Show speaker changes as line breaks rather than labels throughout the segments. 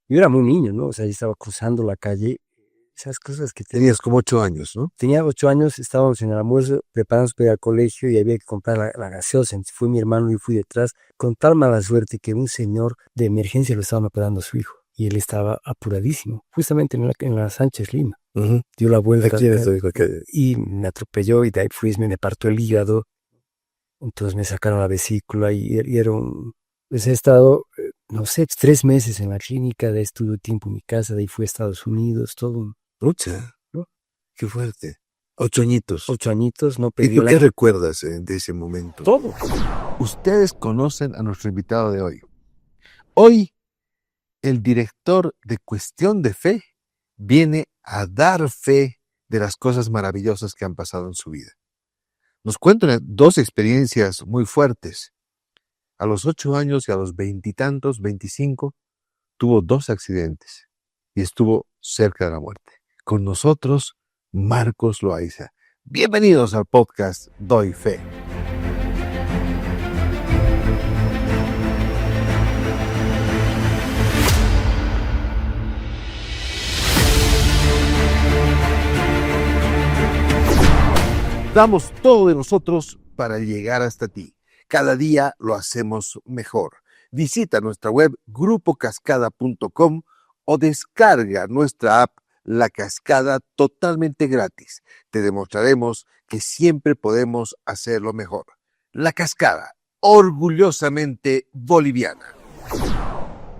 Yo era muy niño, ¿no? O sea, yo estaba cruzando la calle, esas cosas que
Tenías como 8 años, ¿no?
tenía 8 años, estábamos en el almuerzo, preparándonos para ir al colegio y había que comprar la gaseosa. Entonces fue mi hermano y fui detrás, con tal mala suerte que un señor de emergencia lo estaban operando a su hijo. Y él estaba apuradísimo, justamente en la Sánchez Lima.
Ujú.
Dio la
¿A
vuelta
quién es tu hijo?
y me atropelló y de ahí fui, me partió el hígado. Entonces me sacaron la vesícula y era un... Pues he estado, no sé, 3 meses en la clínica, de ahí estuve tiempo en mi casa, de ahí fui a Estados Unidos, todo,
Pucha,
¿no?
qué fuerte. 8 añitos.
8 añitos, no
¿Y
pedí
tú
la...
qué recuerdas de ese momento?
Todo.
Ustedes conocen a nuestro invitado de hoy. Hoy, el director de Cuestión de Fe viene a dar fe de las cosas maravillosas que han pasado en su vida. Nos cuentan dos experiencias muy fuertes. A los 8 años y a los veintitantos, 25, tuvo dos accidentes y estuvo cerca de la muerte. Con nosotros, Marcos Loaiza. Bienvenidos al podcast Doy Fe. Damos todo de nosotros para llegar hasta ti. Cada día lo hacemos mejor. Visita nuestra web grupocascada.com o descarga nuestra app La Cascada totalmente gratis. Te demostraremos que siempre podemos hacerlo mejor. La Cascada, orgullosamente boliviana.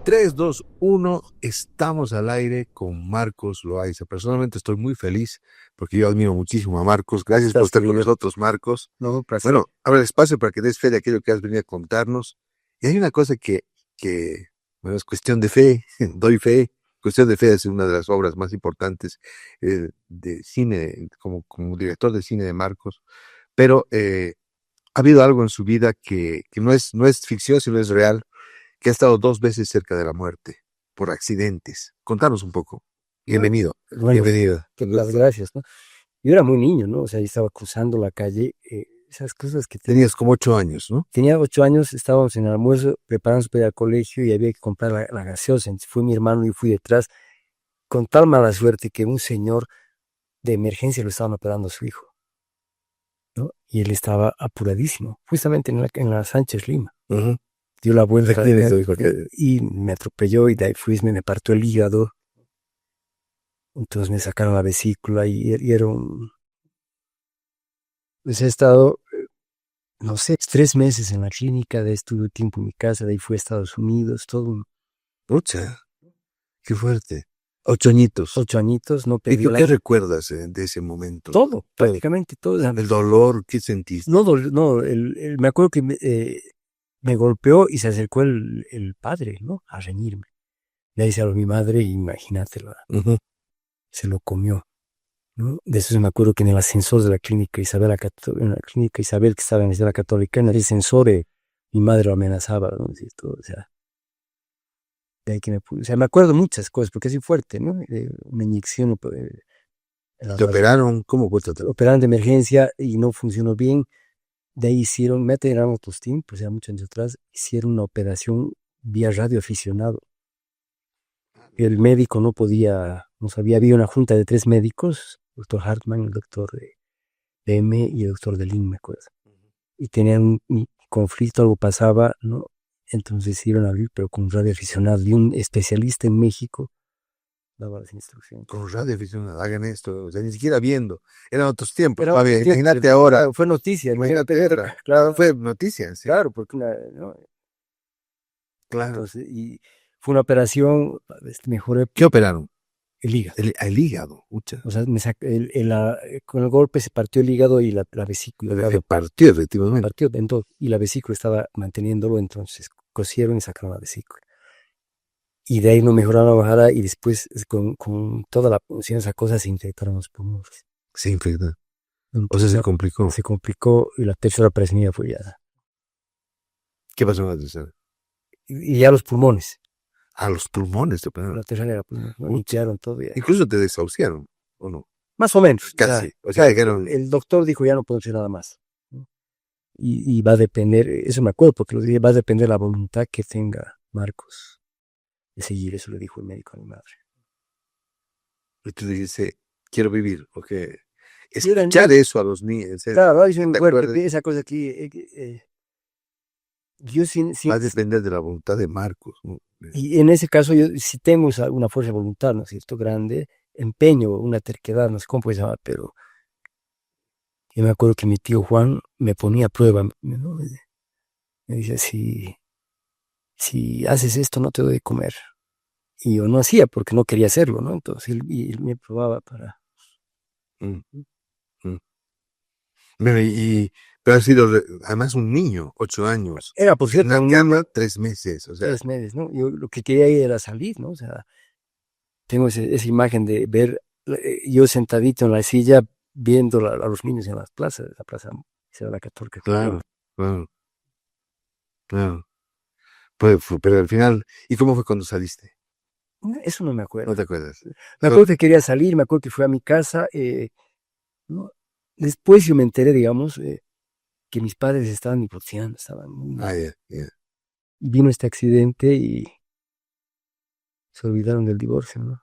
3, 2, 1, estamos al aire con Marcos Loaiza. Personalmente estoy muy feliz porque yo admiro muchísimo a Marcos. Gracias por estar con nosotros, Marcos.
No,
Bueno, abre el espacio para que des fe de aquello que has venido a contarnos. Y hay una cosa bueno, es cuestión de fe, doy fe. Cuestión de fe es una de las obras más importantes de cine, como director de cine de Marcos. Pero ha habido algo en su vida que no es ficción, sino es real, que ha estado 2 veces cerca de la muerte por accidentes. Contanos un poco. Bienvenido.
bueno,
Bienvenido.
las gracias, ¿no? Yo era muy niño, ¿no? O sea, yo estaba cruzando la calle, esas cosas que
Tenías como 8 años, ¿no?
tenía 8 años, estábamos en el almuerzo, preparándonos para ir al colegio y había que comprar la gaseosa. Entonces fue mi hermano y fui detrás, con tal mala suerte que un señor de emergencia lo estaban operando a su hijo, ¿no? Y él estaba apuradísimo, justamente en la Sánchez Lima.
Ujú.
Dio la vuelta
¿Quién es tu hijo?
y me atropelló y de ahí fui, me partió el hígado. Entonces me sacaron la vesícula y era un... Pues he estado, no sé, 3 meses en la clínica, de ahí estuve tiempo en mi casa, de ahí fui a Estados Unidos, todo,
Pucha, qué fuerte. 8 añitos.
8 añitos, no
¿Y
pedí
tú
la...
qué recuerdas de ese momento?
Todo,
Todo.
prácticamente todo.
El dolor, ¿qué sentiste?
No, no, me acuerdo que me golpeó y se acercó el padre, ¿no? A reñirme. Le dice a mi madre, imagínatelo,
Ujú.
se lo comió, ¿no? De eso me acuerdo que en el ascensor de la clínica Isabel, en la clínica Isabel que estaba en la Isabel Católica, en el ascensor mi madre lo amenazaba, ¿no? Así, todo, o sea, de ahí que o sea, me acuerdo muchas cosas, porque es fuerte, ¿no? Una inyección, en la
¿Te operaron? ¿Cómo fue?
operaron de emergencia y no funcionó bien. De ahí hicieron, me atendieron otros tiempos, ya muchos años atrás, hicieron una operación vía radioaficionado. El médico no podía, no sabía, había una junta de 3 médicos, el doctor Hartman, el doctor de M y el doctor de Lin, me acuerdo. Y tenían un conflicto, algo pasaba, ¿no? Entonces hicieron abrir, pero con un radioaficionado y un especialista en México daba las instrucciones.
Con radioaficionados, hagan esto, o sea, ni siquiera viendo. Eran otros tiempos,
Pero
todavía. Imagínate ahora.
fue noticia,
Imagínate ahora.
claro,
Fue noticia, sí.
claro, porque ¿no?
Claro.
Entonces, y fue una operación, mejoré
¿Qué operaron?
el hígado.
El hígado, mucha.
O sea, con el golpe se partió el hígado y la vesícula.
Se partió, efectivamente.
Partió dentro y la vesícula estaba manteniéndolo, entonces cosieron y sacaron la vesícula. Y de ahí no mejoraron la bajada y después con toda la punción, esa cosa se infectaron los pulmones.
Se infectó. O sea,
Entonces,
se complicó.
se complicó y la tercera operación ya fue ya.
¿Qué pasó en la tercera?
Y ya los pulmones.
A los pulmones te operaron.
La tercera era pulmones, ¿no?
Uch.
Limpiaron todo ya.
Incluso te desahuciaron, ¿o no?
Más o menos.
Casi.
Ya.
O sea, dijeron,
El doctor dijo ya no puedo hacer nada más, ¿no? Y va a depender, eso me acuerdo, porque lo dije, va a depender la voluntad que tenga Marcos. de seguir, eso le dijo el médico a mi madre.
Y tú dices, quiero vivir, porque
Yo era
escuchar
niño,
eso a los niños,
claro, es
¿te
un
acuerdas?
fuerte, esa cosa aquí, yo
Va a depender de la voluntad de Marcos, ¿no?
y en ese caso, yo, si tengo una fuerza de voluntad, ¿no es cierto?, grande, empeño, una terquedad, no sé cómo puede llamar, pero yo me acuerdo que mi tío Juan me ponía a prueba, ¿no? Me dice, si haces esto, no te doy de comer. Y yo no hacía porque no quería hacerlo, ¿no? Entonces él me probaba para...
Mm, mm. Pero, pero ha sido además un niño, 8 años.
Era, por
En
cierto,
la
un
cama,
niño,
3 meses, o sea,
3 meses, ¿no? Yo lo que quería era salir, ¿no? O sea, tengo esa imagen de ver yo sentadito en la silla viendo a los niños en las plazas, la plaza, esa era la Católica.
claro, claro, claro. Pues, pero al final, ¿y cómo fue cuando saliste?
Eso no me
¿No
acuerdo.
te acuerdas?
Me acuerdo que quería salir, me acuerdo que fue a mi casa. ¿No? Después yo me enteré, digamos, que mis padres estaban divorciando, estaban muy
Ah,
mal.
ya, ya.
Vino este accidente y se olvidaron del divorcio, ¿no?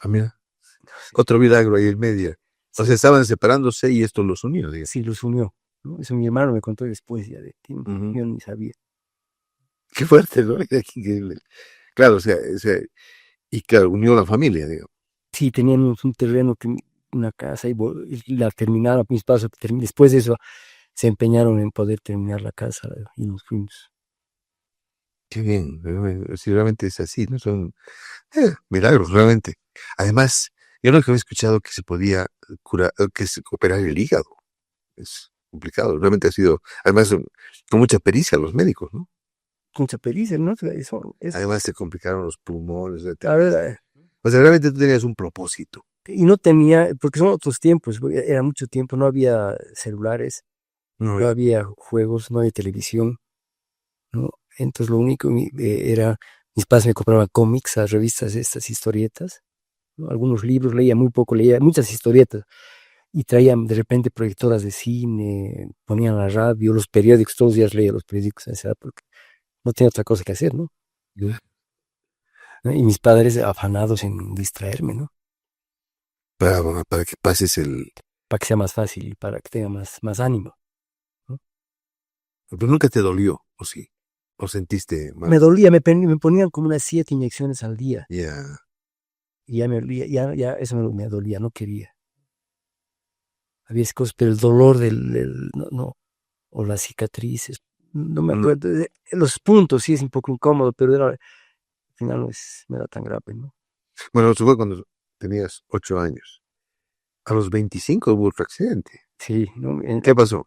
Ah, mira,
Sí,
otro milagro ahí en medio. O sea,
sí,
estaban separándose y esto los unió, digo.
sí, los unió, ¿no? Eso mi hermano me contó después ya de tiempo,
Ujú.
yo ni sabía.
Qué fuerte, ¿no? Mira, qué increíble. Claro, o sea, y claro, unió la familia, digo.
Sí, teníamos un terreno, una casa y la terminaron, mis padres, después de eso se empeñaron en poder terminar la casa y nos fuimos.
Qué bien, si realmente es así, ¿no? Son milagros, realmente. Además, yo nunca había escuchado que se podía curar, que se operar el hígado. Es complicado, realmente ha sido, además, con mucha pericia los médicos, ¿no?
Mucha pericia, ¿no? Eso
Además, se complicaron los pulmones,
a
etcétera.
ver,
O sea, realmente tú tenías un propósito.
y no tenía, porque son otros tiempos, porque era mucho tiempo, no había celulares,
No,
no había juegos, no había televisión, ¿no? Entonces lo único era, mis padres me compraban cómics, las revistas, estas historietas, ¿no? Algunos libros, leía muy poco, leía muchas historietas, y traían de repente proyectoras de cine, ponían la radio, los periódicos, todos los días leía los periódicos a esa edad, porque no tenía otra cosa que hacer, ¿no? ¿No? Y mis padres afanados en distraerme, ¿no?
para que pases el...
Para que sea más fácil y para que tenga más ánimo, ¿no?
Pero nunca te dolió, ¿o sí? ¿O sentiste
Me
mal?
dolía, me ponían como unas 7 inyecciones al día
Ya.
y ya me dolía, ya eso me dolía, no quería. Había esas cosas, pero el dolor no, no, o las cicatrices, no me
No.
acuerdo. Los puntos sí es un poco incómodo, pero al final no era tan grave, ¿no?
Bueno, eso fue cuando tenías 8 años. A los 25 hubo otro accidente.
Sí, ¿no?
¿Qué pasó?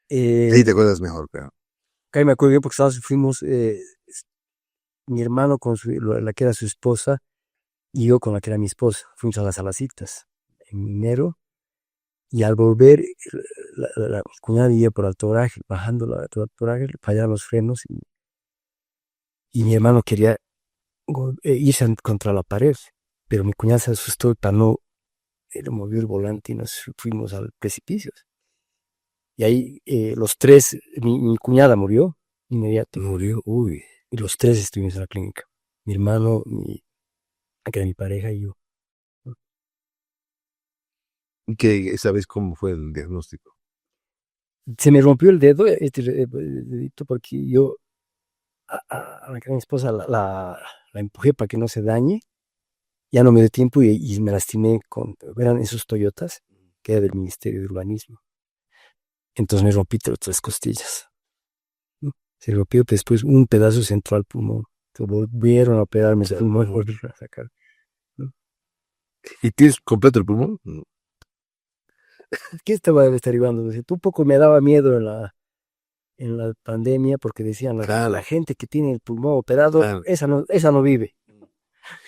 Eh,
Ahí te acuerdas mejor, claro.
acá me acuerdo yo porque fuimos, mi hermano con la que era su esposa y yo con la que era mi esposa. Fuimos a las Salacitas en enero. Y al volver, mi cuñada vivía por Alto Braje, bajando Alto Braje, fallaron los frenos y mi hermano quería irse contra la pared, pero mi cuñada se asustó y para no, le movió el volante y nos fuimos al precipicio. Y ahí los tres, mi cuñada murió inmediato,
Murió, uy.
y los tres estuvimos en la clínica. Mi hermano, que era mi pareja y yo.
¿Qué sabes cómo fue el diagnóstico?
Se me rompió el dedo, el dedito, porque yo a la que era mi esposa la empujé para que no se dañe. Ya no me dio tiempo y me lastimé eran esos Toyotas, que era del Ministerio de Urbanismo. Entonces me rompí 3 costillas, ¿no? Se rompió, pero después un pedazo se entró al pulmón. Entonces volvieron a operarme el pulmón y volvieron a sacar, ¿no?
¿Y tienes completo el pulmón? No.
¿Qué estaba derivando? Un poco me daba miedo en la pandemia porque decían la
Claro,
gente que tiene el pulmón operado,
claro.
esa no vive.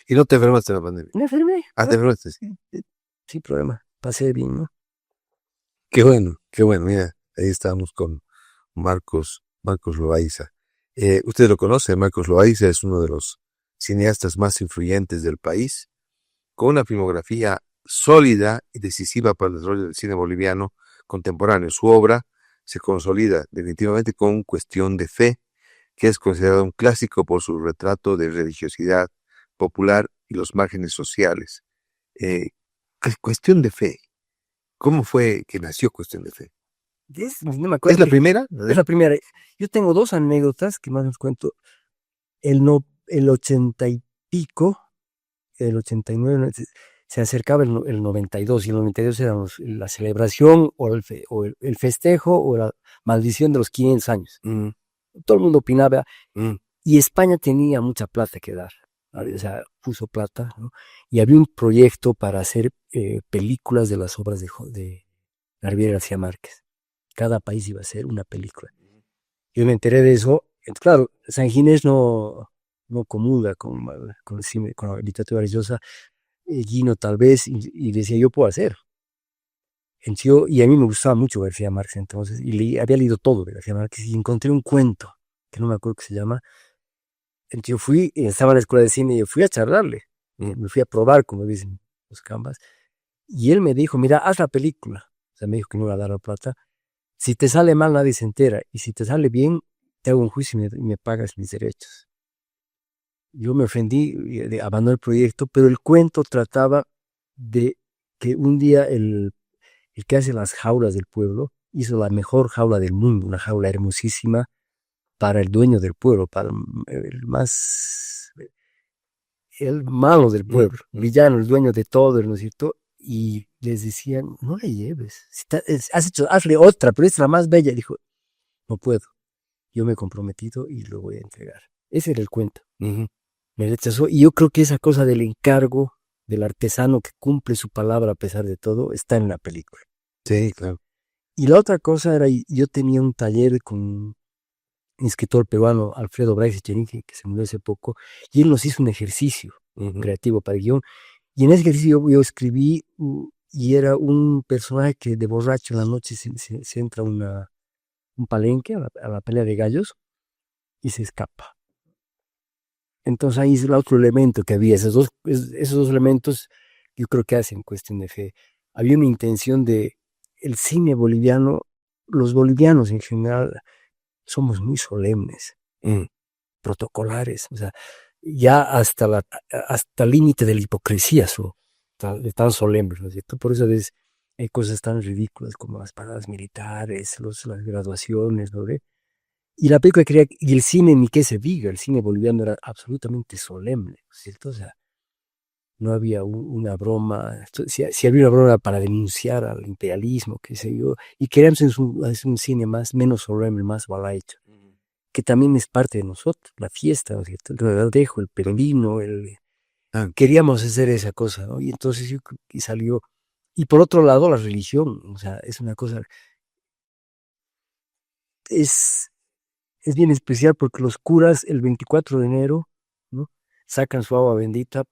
¿Y no te enfermaste en la pandemia?
Me enfermé,
Ah, te
¿no?
enfermaste, sí.
Sin problema, pasé bien, ¿no?
Qué bueno, mira, ahí estamos con Marcos Loaiza. Usted lo conoce, Marcos Loaiza es uno de los cineastas más influyentes del país, con una filmografía sólida y decisiva para el desarrollo del cine boliviano contemporáneo. Su obra se consolida definitivamente con Cuestión de Fe, que es considerado un clásico por su retrato de religiosidad popular y los márgenes sociales. Cuestión de fe. ¿Cómo fue que nació Cuestión de Fe?
No me acuerdo.
¿Es la primera?
Es la primera. Yo tengo dos anécdotas que más os cuento. El 80 y pico, el 89, se acercaba el 92, y el 92 era la celebración o el festejo o la maldición de los 500 años. Todo el mundo opinaba, y España tenía mucha plata que dar. O sea, puso plata, ¿no? Y había un proyecto para hacer películas de las obras de Gabriel García Márquez. Cada país iba a hacer una película. Yo me enteré de eso. Claro, San Ginés no comulga con la literatura religiosa, Guino tal vez, y decía, yo puedo hacer. Entonces, y a mí me gustaba mucho García Márquez entonces, y había leído todo de García Márquez, y encontré un cuento, que no me acuerdo qué se llama. Entonces yo fui, estaba en la escuela de cine, y yo fui a charlarle, me fui a probar, como dicen los cambas, y él me dijo, mira, haz la película. O sea, me dijo que no iba a dar la plata. Si te sale mal, nadie se entera, y si te sale bien, te hago un juicio y me pagas mis derechos. Yo me ofendí, abandoné el proyecto, pero el cuento trataba de que un día el que hace las jaulas del pueblo hizo la mejor jaula del mundo, una jaula hermosísima para el dueño del pueblo, para el malo del pueblo, villano, el dueño de todo, ¿no es cierto? Y les decían, no le lleves, hazle otra, pero esta es la más bella. Dijo, no puedo, yo me he comprometido y lo voy a entregar. Ese era el cuento. Me rechazó, y yo creo que esa cosa del encargo del artesano que cumple su palabra a pesar de todo está en la película.
Sí, claro.
Y la otra cosa era, yo tenía un taller con un escritor peruano, Alfredo Brais Echenique, que se murió hace poco, y él nos hizo un ejercicio creativo para el guión. Y en ese ejercicio yo escribí, y era un personaje que de borracho en la noche se entra a un palenque, a la pelea de gallos, y se escapa. Entonces ahí es el otro elemento que había, esos dos elementos, yo creo que hacen Cuestión de Fe. Había una intención de el cine boliviano, los bolivianos en general somos muy solemnes, protocolares, o sea, ya hasta el límite de la hipocresía tan solemnes, ¿no es cierto? Por eso hay cosas tan ridículas como las paradas militares, las graduaciones, ¿no? Y la película quería, y el cine, ni qué se diga, el cine boliviano era absolutamente solemne, ¿cierto? O sea, no había una broma, si había una broma para denunciar al imperialismo, qué sé yo, y queríamos hacer un cine menos solemne, más balacho, que también es parte de nosotros, la fiesta, ¿no es cierto? El redejo, el perlino, queríamos hacer esa cosa, ¿no? Y entonces y salió, y por otro lado la religión, o sea, es una cosa, es bien especial porque los curas el 24 de enero, ¿no?, sacan su agua bendita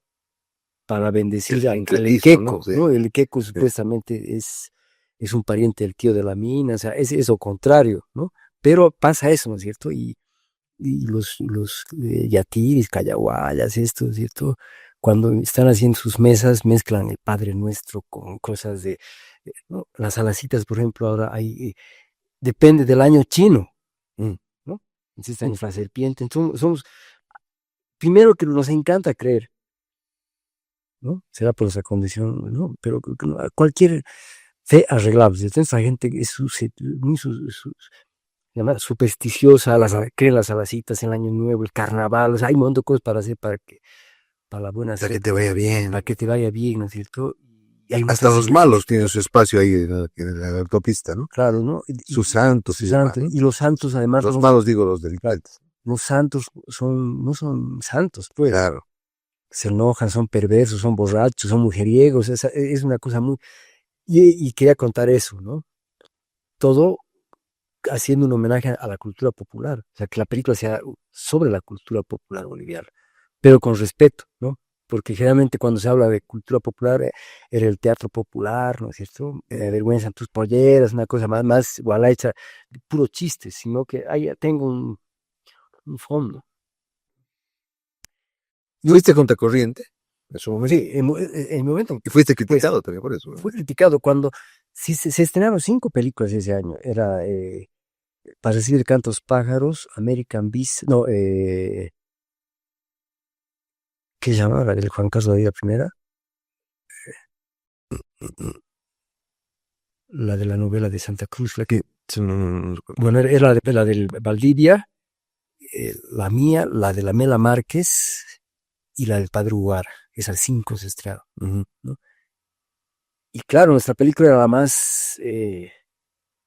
para bendecir al Iqueco, ¿no? El Iqueco supuestamente es un pariente del tío de la mina, o sea, es eso contrario, ¿no? Pero pasa eso, ¿no es cierto? Y los yatiris, cayaguayas, esto, ¿cierto? Cuando están haciendo sus mesas, mezclan el Padre Nuestro con cosas ¿no? Las alacitas, por ejemplo, ahora depende del año chino, ¿no? Entonces está la serpiente. Entonces, somos, primero que nos encanta creer, ¿no? Será por esa condición, ¿no? Pero cualquier fe arreglable. Entonces la gente es muy supersticiosa, cree las alacitas, el año nuevo, el carnaval, o sea, hay un montón de cosas para hacer para la buena
para que te vaya bien.
Para que te vaya bien, ¿no es cierto?
Y hay hasta los malos tienen su espacio ahí en la autopista, ¿no?
Claro, ¿no?
Sus santos.
Y los santos, además.
Los malos, digo, los delincuentes.
Los santos no son santos, pues.
Claro.
Se enojan, son perversos, son borrachos, son mujeriegos, es una cosa muy... Y quería contar eso, ¿no? Todo haciendo un homenaje a la cultura popular, o sea, que la película sea sobre la cultura popular boliviana, pero con respeto, ¿no? Porque generalmente cuando se habla de cultura popular, era el teatro popular, ¿no es cierto? Vergüenza en tus polleras, una cosa más igual hecha, puro chiste, sino que ahí tengo un fondo.
¿Fuiste contracorriente en su momento?
Sí, en momento.
Y fuiste criticado también por eso, ¿no?
Fui criticado cuando se estrenaron 5 películas ese año. Era para recibir cantos pájaros, American Beast, no, ¿qué se llamaba la del Juan Carlos de la Primera? La de la novela de Santa Cruz, la que, bueno, era la del Valdivia, la mía, la de la Mela Márquez y la del Padre Ugar, esas 5 se estrenaron, ¿no? Y claro, nuestra película era la más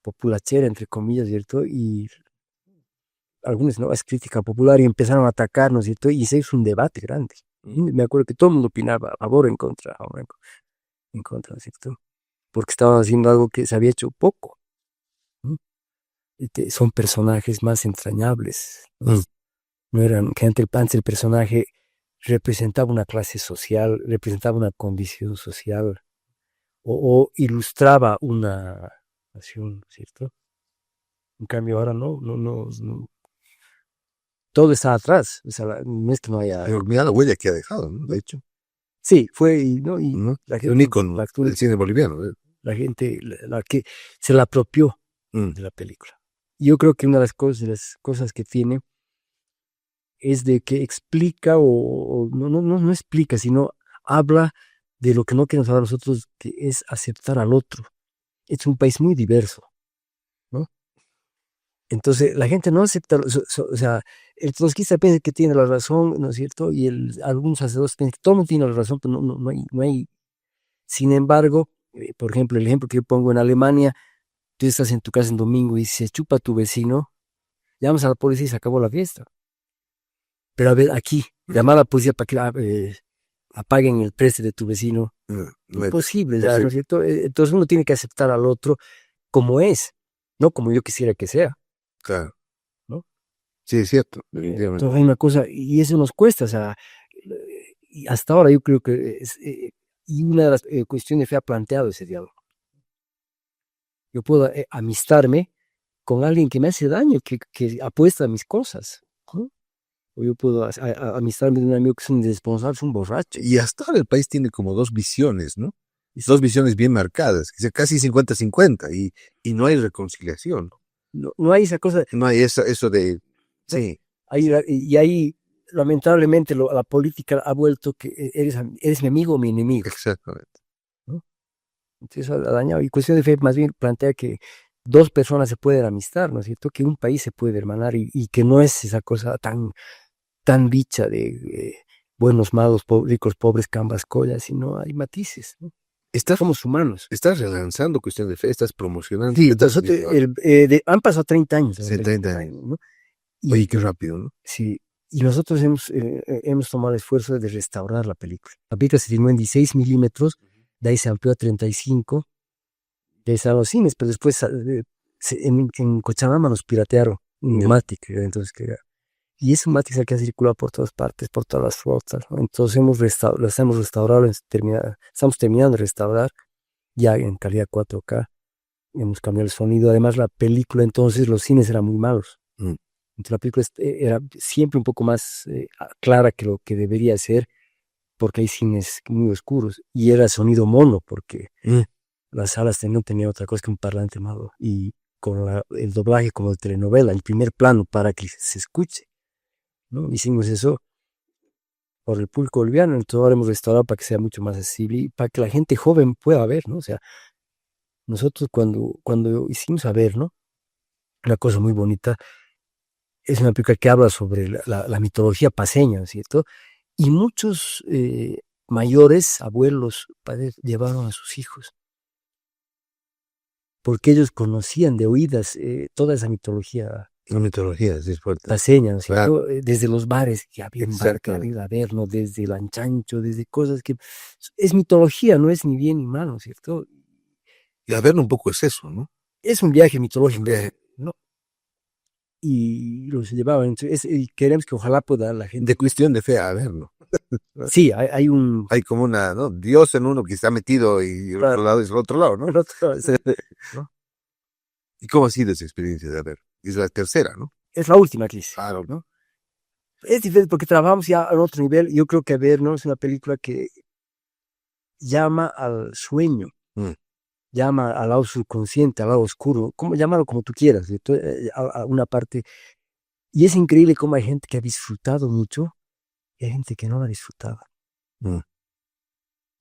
populachera, entre comillas, ¿cierto? Y algunas nuevas crítica popular y empezaron a atacarnos, ¿cierto? Y se hizo un debate grande. Y me acuerdo que todo el mundo opinaba a favor o en contra, en contra, ¿cierto? Porque estaban haciendo algo que se había hecho poco, ¿no? Son personajes más entrañables, ¿no? No eran, que antes el personaje representaba una clase social, representaba una condición social, o ilustraba una nación, ¿cierto? En cambio ahora no. Todo está atrás, o sea, no es que no haya...
Mira la huella que ha dejado, ¿no? De hecho.
Sí, fue, y, ¿no? Y
¿No?
la gente,
Un ícono del cine boliviano.
la gente, la que se la apropió de la película. Yo creo que una de las cosas que tiene es de que explica o no explica, sino habla de lo que no queremos hablar nosotros, que es aceptar al otro. Es un país muy diverso, ¿no? Entonces, la gente no acepta, o sea, el trotskista piensa que tiene la razón, ¿no es cierto? Y algunos sacerdotes piensan que todo el mundo tiene la razón, pero no hay. Sin embargo, por ejemplo, el ejemplo que yo pongo en Alemania, tú estás en tu casa en domingo y se chupa tu vecino, llamas a la policía y se acabó la fiesta. Pero a ver, aquí, llamar a la policía para que apaguen el precio de tu vecino, imposible, ¿no es cierto? Entonces uno tiene que aceptar al otro como es, no como yo quisiera que sea.
Claro.
¿No?
Sí, es cierto.
Entonces hay una cosa, y eso nos cuesta, o sea, y hasta ahora yo creo que y una de las cuestiones que ha planteado ese diálogo. Yo puedo amistarme con alguien que me hace daño, que apuesta a mis cosas, ¿no? O yo puedo amistarme de un amigo que es un irresponsable, es un borracho.
Y hasta ahora el país tiene como 2 visiones, ¿no? 2 visiones bien marcadas, casi 50-50, y no hay reconciliación.
No hay esa cosa.
No hay eso de... Sí.
Y ahí, lamentablemente, la política ha vuelto que eres mi amigo o mi enemigo.
Exactamente.
¿No? Entonces ha dañado. Y cuestión de fe más bien plantea que 2 personas se pueden amistar, ¿no es cierto? Que un país se puede hermanar y que no es esa cosa tan dicha de buenos, malos, ricos, pobres, cambas, collas, sino hay matices, ¿no? Somos humanos.
Estás relanzando cuestión de fe, estás promocionando.
Sí, han pasado 30 años.
Sí, 30 años.
¿no?
Oye, qué rápido, ¿no?
Sí, y nosotros hemos tomado el esfuerzo de restaurar la película. La película se filmó en 16 milímetros, de ahí se amplió a 35, de ahí a los cines, pero después en Cochabamba nos piratearon un Matic, entonces y ese Matic es el que ha circulado por todas partes, por todas las flotas, ¿no? Entonces las hemos restaurado, estamos terminando de restaurar ya en calidad 4K, hemos cambiado el sonido, además la película entonces, los cines eran muy malos. Entonces la película era siempre un poco más clara que lo que debería ser, porque hay cines muy oscuros, y era sonido mono, porque las salas no tenían otra cosa que un parlante malo, y con el doblaje como de telenovela, en primer plano, para que se escuche, ¿no? Hicimos eso por el público boliviano, entonces ahora hemos restaurado para que sea mucho más accesible y para que la gente joven pueda ver, ¿no? O sea, nosotros cuando hicimos a ver, ¿no? Una cosa muy bonita, es una película que habla sobre la mitología paceña, ¿cierto? Y muchos mayores, abuelos, padres, llevaron a sus hijos, porque ellos conocían de oídas toda esa mitología.
La mitología, sí, es fuerte.
Paceña, ¿no es cierto? Desde los bares, que había un bar que
Exacto.
había Averno, desde el Anchancho, desde cosas que... Es mitología, no es ni bien ni mal, ¿no es cierto?
Y a ver un poco es eso, ¿no?
Es un viaje mitológico, ¿no? Y los llevaban, entonces, y queremos que ojalá pueda la gente...
De cuestión de fe, a ver, ¿no?
Sí, hay un...
Hay como una, ¿no? Dios en uno que está metido y el otro lado es el otro lado, ¿no?
¿no?
¿Y cómo ha sido esa experiencia de ver? Es la tercera, ¿no?
Es la última crisis,
Claro.
¿no? Es diferente porque trabajamos ya a otro nivel. Yo creo que A ver, ¿no? Es una película que llama al sueño. llama al lado subconsciente, al lado oscuro, como llámalo como tú quieras, a una parte. Y es increíble cómo hay gente que ha disfrutado mucho y hay gente que no la ha disfrutado.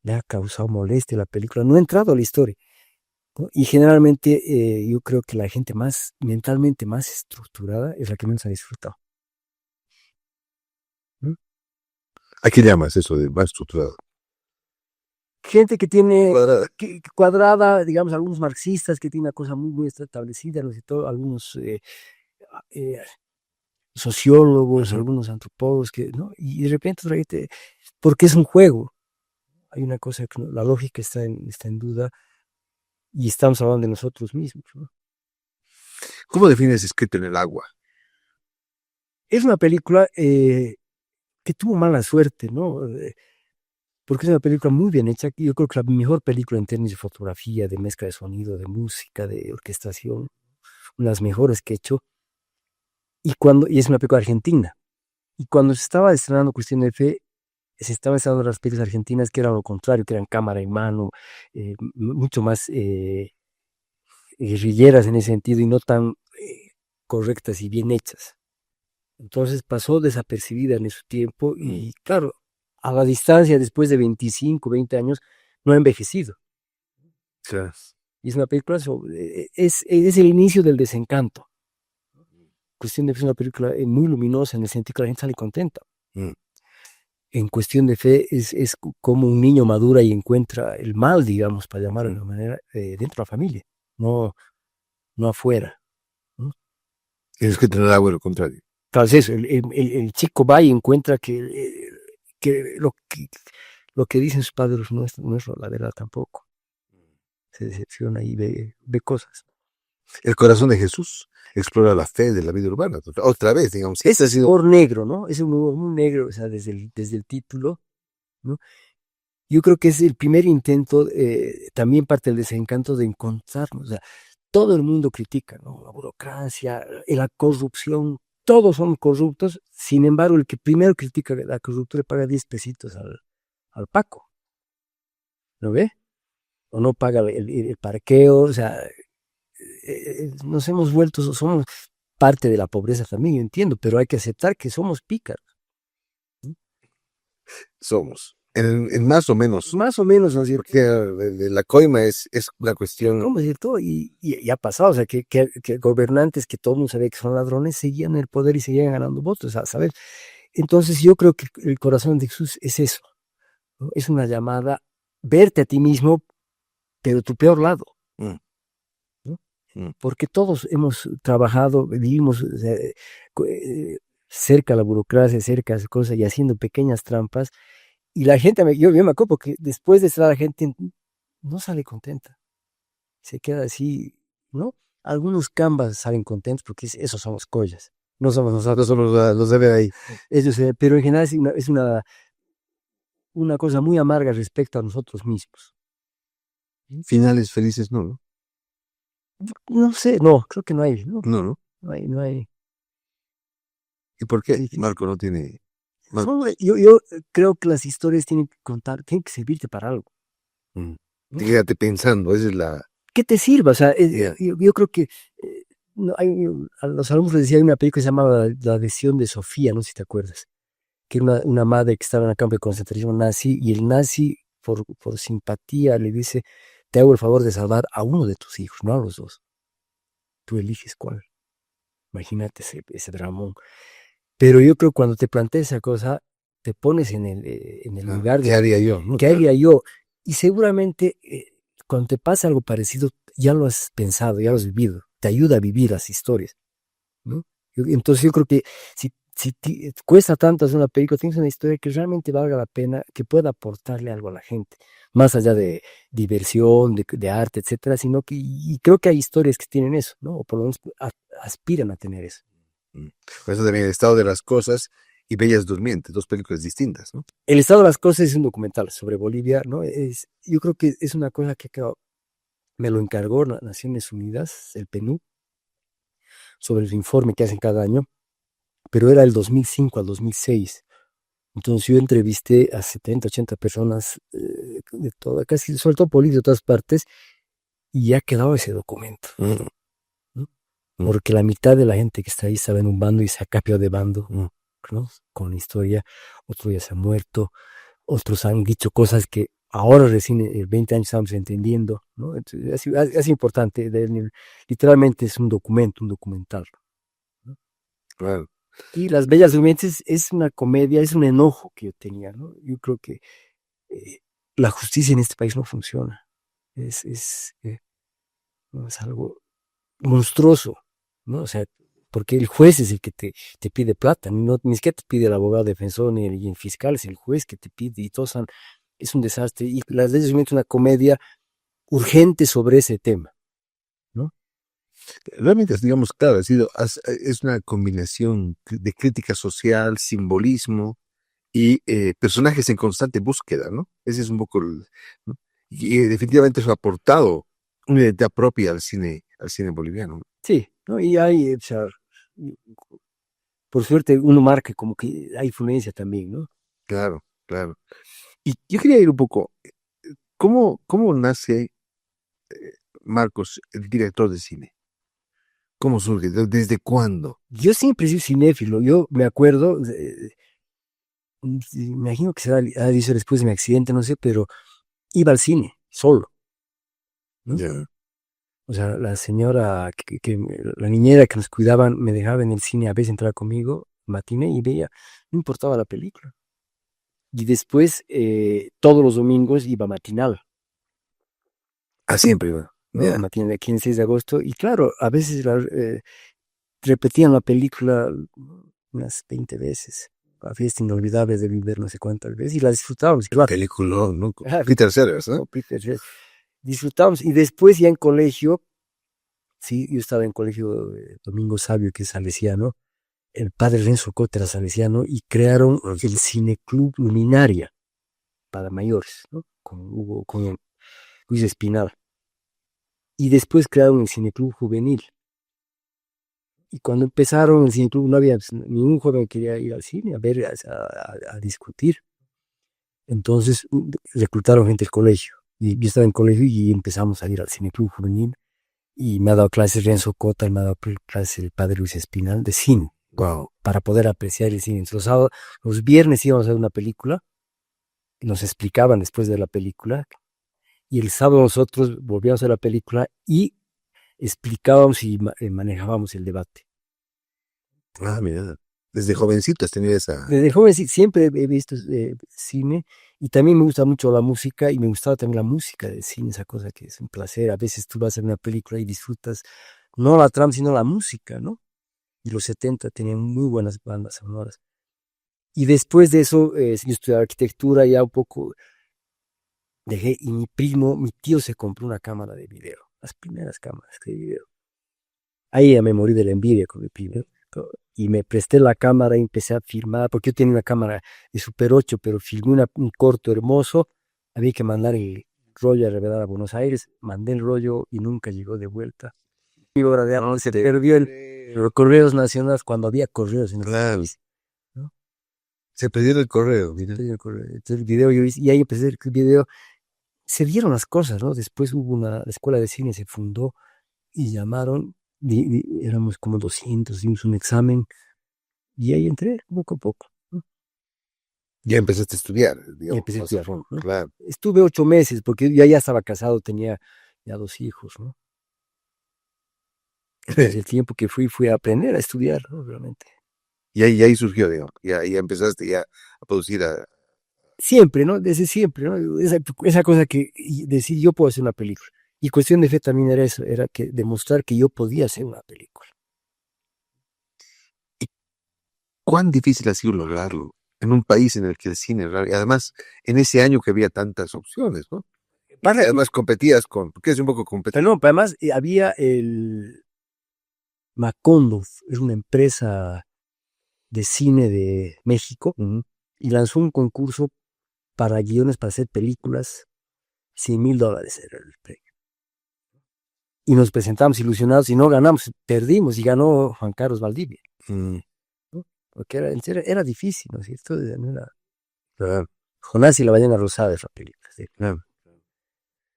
Le ha causado molestia la película, no ha entrado a la historia, ¿no? Y generalmente yo creo que la gente más mentalmente más estructurada es la que menos ha disfrutado. ¿No?
¿A qué llamas eso de más estructurado?
Gente que tiene
Cuadrada.
cuadrada, digamos, algunos marxistas que tienen una cosa muy, muy establecida, ¿no? Algunos sociólogos, algunos antropólogos, ¿no? Y de repente otra gente, porque es un juego, hay una cosa que la lógica está en duda y estamos hablando de nosotros mismos, ¿no?
¿Cómo defines Escrito en el agua?
Es una película que tuvo mala suerte, ¿no? Porque es una película muy bien hecha. Yo creo que la mejor película en términos de fotografía, de mezcla de sonido, de música, de orquestación, una de las mejores que he hecho. Y es una película argentina. Y cuando se estaba estrenando Cuestión de Fe, se estaba estrenando las películas argentinas que eran lo contrario, que eran cámara en mano, mucho más guerrilleras en ese sentido y no tan correctas y bien hechas. Entonces pasó desapercibida en ese tiempo y claro, a la distancia después de 25, 20 años, no ha envejecido.
Claro.
Y es una película es el inicio del desencanto. Cuestión de Fe es una película muy luminosa en el sentido que la gente sale contenta. En Cuestión de Fe es como un niño madura y encuentra el mal, digamos, para llamarlo de una manera, dentro de la familia, no afuera. ¿No?
Es que tener agua, lo contrario.
Claro, es eso, el chico va y encuentra que lo que dicen sus padres no es la verdad tampoco. Se decepciona y ve cosas.
El corazón de Jesús explora la fe de la vida urbana. Otra vez, digamos.
Es humor negro, ¿no? Es un humor muy negro, o sea, desde el título, ¿no? Yo creo que es el primer intento, también parte del desencanto de encontrarnos. O sea, todo el mundo critica, ¿no? La burocracia, la corrupción, todos son corruptos. Sin embargo, el que primero critica la corrupción le paga 10 pesitos al Paco. ¿Lo ve? O no paga el parqueo, o sea, nos hemos vuelto, somos parte de la pobreza también, yo entiendo, pero hay que aceptar que somos pícaros.
Somos. En más o menos.
Más o menos, ¿no es cierto?
Porque de la coima es una cuestión.
¿Cómo es cierto? Y ha pasado, o sea, que gobernantes que todo el mundo sabía que son ladrones seguían en el poder y seguían ganando votos, ¿sabes? Entonces yo creo que el corazón de Jesús es eso, ¿no? Es una llamada, verte a ti mismo, pero tu peor lado. ¿No? Porque todos hemos trabajado, vivimos cerca a la burocracia, cerca a esas cosas y haciendo pequeñas trampas. Y la gente, yo me acuerdo porque después de estar la gente no sale contenta. Se queda así, ¿no? Algunos cambas salen contentos porque esos somos collas. No somos nosotros, somos los de ver ahí. Ellos, pero en general es una cosa muy amarga respecto a nosotros mismos.
Finales felices, no.
No sé, no, creo que no hay, ¿no?
No.
No hay.
¿Y por qué
Sí.
Marco no tiene?
Yo creo que las historias tienen que contar, tienen que servirte para algo. ¿No?
Quédate pensando, esa es la.
¿Qué te sirva? O sea,
Yeah.
yo creo que a los alumnos les decía, hay una película que se llamaba La adhesión de Sofía, no sé si te acuerdas, que era una madre que estaba en el campo de concentración nazi y el nazi, por simpatía, le dice, te hago el favor de salvar a uno de tus hijos, no a los dos. Tú eliges cuál. Imagínate ese dramón. Pero yo creo que cuando te planteas esa cosa, te pones en el lugar de
¿Qué haría yo?
¿qué haría yo? Y seguramente cuando te pasa algo parecido, ya lo has pensado, ya lo has vivido. Te ayuda a vivir las historias, ¿no? Entonces yo creo que si cuesta tanto hacer una película, tienes una historia que realmente valga la pena, que pueda aportarle algo a la gente, más allá de diversión, de arte, etcétera, sino que, y creo que hay historias que tienen eso, ¿no? O por lo menos aspiran a tener eso.
Por eso también El estado de las cosas y Bellas Durmientes, dos películas distintas, ¿no?
El estado de las cosas es un documental sobre Bolivia, ¿no? Yo creo que es una cosa que me lo encargó Naciones Unidas, el PNUD, sobre el informe que hacen cada año, pero era del 2005 al 2006. Entonces yo entrevisté a 70, 80 personas de casi, sobre todo políticos de todas partes, y ha quedado ese documento,
Mm,
¿no?
Mm.
Porque la mitad de la gente que está ahí estaba en un bando y se ha cambiado de bando,
mm.
¿no? Con la historia, otros ya se han muerto, otros han dicho cosas que ahora recién 20 años estamos entendiendo, ¿no? Entonces, es importante, literalmente es un documento, un documental, ¿no?
Claro.
Y Las Bellas Durmientes es una comedia, es un enojo que yo tenía, ¿no? Yo creo que eh, la justicia en este país no funciona, no, es algo monstruoso, ¿no? O sea, porque el juez es el que te pide plata, no, ni siquiera te pide el abogado defensor ni el fiscal, es el juez que te pide y todos es un desastre. Y Las Leyes es una comedia urgente sobre ese tema, ¿no?
Realmente, digamos, claro, es una combinación de crítica social, simbolismo y personajes en constante búsqueda, ¿no? Ese es un poco ¿no? Y definitivamente eso ha aportado una identidad propia al cine boliviano.
Sí, ¿no? Y hay, o sea, por suerte uno marca como que hay influencia también, ¿no?
Claro, claro. Y yo quería ir un poco, ¿cómo nace Marcos, el director de cine? ¿Cómo surge? ¿Desde cuándo?
Yo siempre he sido cinéfilo, yo me acuerdo, imagino que ha dicho después de mi accidente, no sé, pero iba al cine solo, ¿no?
Ya.
O sea, la señora, la niñera que nos cuidaban me dejaba en el cine a veces entrar conmigo, matiné y veía, no importaba la película. Y después, todos los domingos iba matinal,
Ah, siempre, bueno.
¿no?
Ya.
Matinal de 15 de agosto. Y claro, a veces repetían la película unas 20 veces. La fiesta inolvidable de Viver no sé cuántas veces y la disfrutábamos, claro.
Película, ¿no?
Ah,
Peter Sellers, ¿no?
no, Peter, disfrutábamos. Y después ya en colegio, sí, yo estaba en colegio Domingo Sabio, que es salesiano, el padre Renzo Cote era salesiano y crearon el Cineclub Luminaria para mayores, ¿no? Con Luis Espinal. Y después crearon el Cineclub Juvenil. Y cuando empezaron el Cineclub no había ningún joven que quería ir al cine a ver, a discutir. Entonces reclutaron gente del colegio. Y yo estaba en colegio y empezamos a ir al Cineclub Juvenil. Y me ha dado clases Renzo Cota y me ha dado clases el padre Luis Espinal de cine.
Wow.
Para poder apreciar el cine. Entonces, los viernes íbamos a ver una película, y nos explicaban después de la película, y el sábado nosotros volvíamos a la película y explicábamos y manejábamos el debate.
Ah, mira. Desde jovencito has tenido esa.
Desde joven siempre he visto cine y también me gusta mucho la música y me gustaba también la música de cine, esa cosa que es un placer. A veces tú vas a ver una película y disfrutas no la trama, sino la música, ¿no? Y los 70 tenían muy buenas bandas sonoras. Y después de eso, yo estudié arquitectura ya un poco dejé, y mi tío se compró una cámara de video, las primeras cámaras de video. Ahí ya me morí de la envidia con mi primo. Y me presté la cámara y empecé a filmar, porque yo tenía una cámara de Super 8, pero filmé un corto hermoso. Había que mandar el rollo a revelar a Buenos Aires. Mandé el rollo y nunca llegó de vuelta. Mi obra de arte se perdió los correos nacionales cuando había correos en el país, ¿no?
Se perdió el correo, mira.
Entonces el video yo hice, y ahí empecé el video. Se dieron las cosas, ¿no? Después hubo la escuela de cine, se fundó y llamaron, éramos como 200, hicimos un examen y ahí entré poco a poco, ¿no?
Ya empezaste a estudiar,
Y
digamos,
empecé a
más a
estudiar,
fondo.
¿no?
Claro.
Estuve 8 meses porque yo ya estaba casado, tenía ya 2 hijos, ¿no? Entonces el tiempo que fui a aprender a estudiar, ¿no? Realmente.
Y ahí surgió, digamos. Ya empezaste ya a producir a.
Siempre, ¿no? Desde siempre, ¿no? Esa cosa que decir yo puedo hacer una película. Y cuestión de fe también era eso, era que demostrar que yo podía hacer una película.
¿Cuán difícil ha sido lograrlo en un país en el que el cine, y además en ese año que había tantas opciones, ¿no? Vale, además competías porque es un poco
Pero
competitivo.
no, además había el Macondo, es una empresa de cine de México, y lanzó un concurso para guiones para hacer películas, $100,000 era el premio. Y nos presentamos ilusionados y no ganamos, perdimos y ganó Juan Carlos Valdivia,
Mm,
¿no? Porque era difícil, ¿no es cierto? No era-
claro,
Jonás y la ballena rosada es la película, ¿sí?
claro.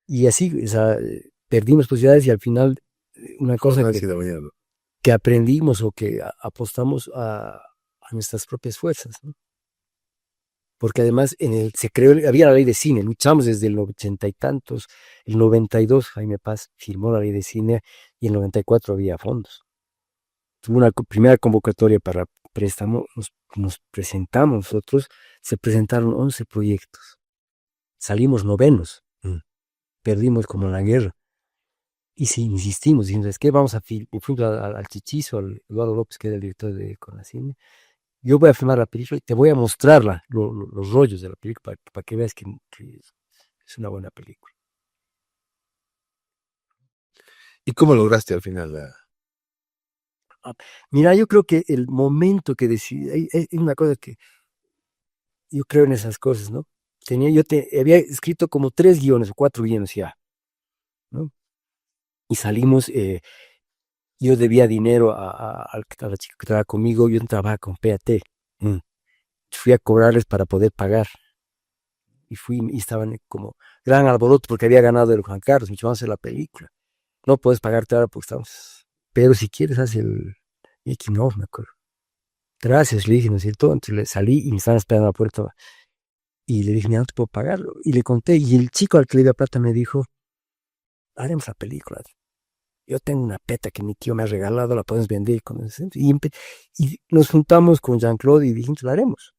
Y así, o sea, perdimos posibilidades y al final una cosa que aprendimos o que apostamos a nuestras propias fuerzas, ¿no? Porque además se creó, había la ley de cine, luchamos desde el 80 y tantos, el 92 Jaime Paz firmó la ley de cine y en el 94 había fondos. Tuvo una primera convocatoria para préstamo, nos presentamos nosotros, se presentaron 11 proyectos, salimos novenos, perdimos como en la guerra. Y sí, insistimos, dijimos, es que vamos a filmar al Chichizo, al Eduardo López, que era el director de Conacine. Yo voy a filmar la película y te voy a mostrar los rollos de la película para que veas que es una buena película.
¿Y cómo lograste al final?
Mira, yo creo que el momento que decidí, es una cosa que yo creo en esas cosas, ¿no? Había escrito como 3 guiones o 4 guiones ya, ¿no? Y salimos, yo debía dinero a la chica que trabajaba conmigo, yo trabajaba con PAT. Fui a cobrarles para poder pagar. Y estaban como gran alboroto porque había ganado el Juan Carlos, me dijo, vamos a hacer la película. No puedes pagarte ahora porque estamos. Pero si quieres, haz el. Y que no, me acuerdo. Gracias, le dije, ¿no es cierto? Entonces le salí y me estaban esperando a la puerta. Y le dije, mira, no te puedo pagarlo. Y le conté, y el chico al que le dio plata me dijo, haremos la película. Yo tengo una peta que mi tío me ha regalado, la podemos vender. Y nos juntamos con Jean-Claude y dijimos, la haremos.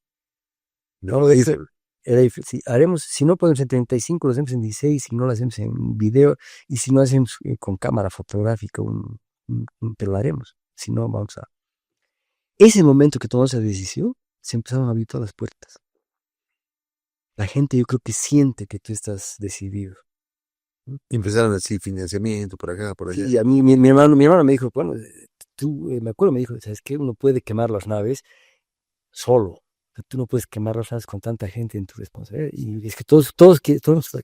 No, era difícil. Si haremos, si no podemos en 35, lo hacemos en 16, si no lo hacemos en video, y si no hacemos con cámara fotográfica, pero lo haremos. Si no, vamos a. Ese momento que tomamos esa decisión, se empezaron a abrir todas las puertas. La gente, yo creo que siente que tú estás decidido.
Y empezaron así, financiamiento por acá, por allá.
Y a mí, mi hermano me dijo, bueno, me acuerdo, me dijo, ¿sabes qué? Uno puede quemar las naves solo. Tú no puedes quemar las naves con tanta gente en tu responsabilidad. Y es que todos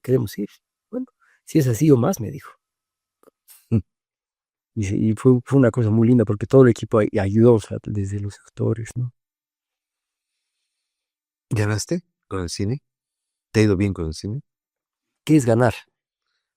queremos ir. Bueno, si es así o más, me dijo. Y fue una cosa muy linda porque todo el equipo ayudó, o sea, desde los actores, ¿no?
¿Ganaste con el cine? ¿Te ha ido bien con el cine?
¿Qué es ganar?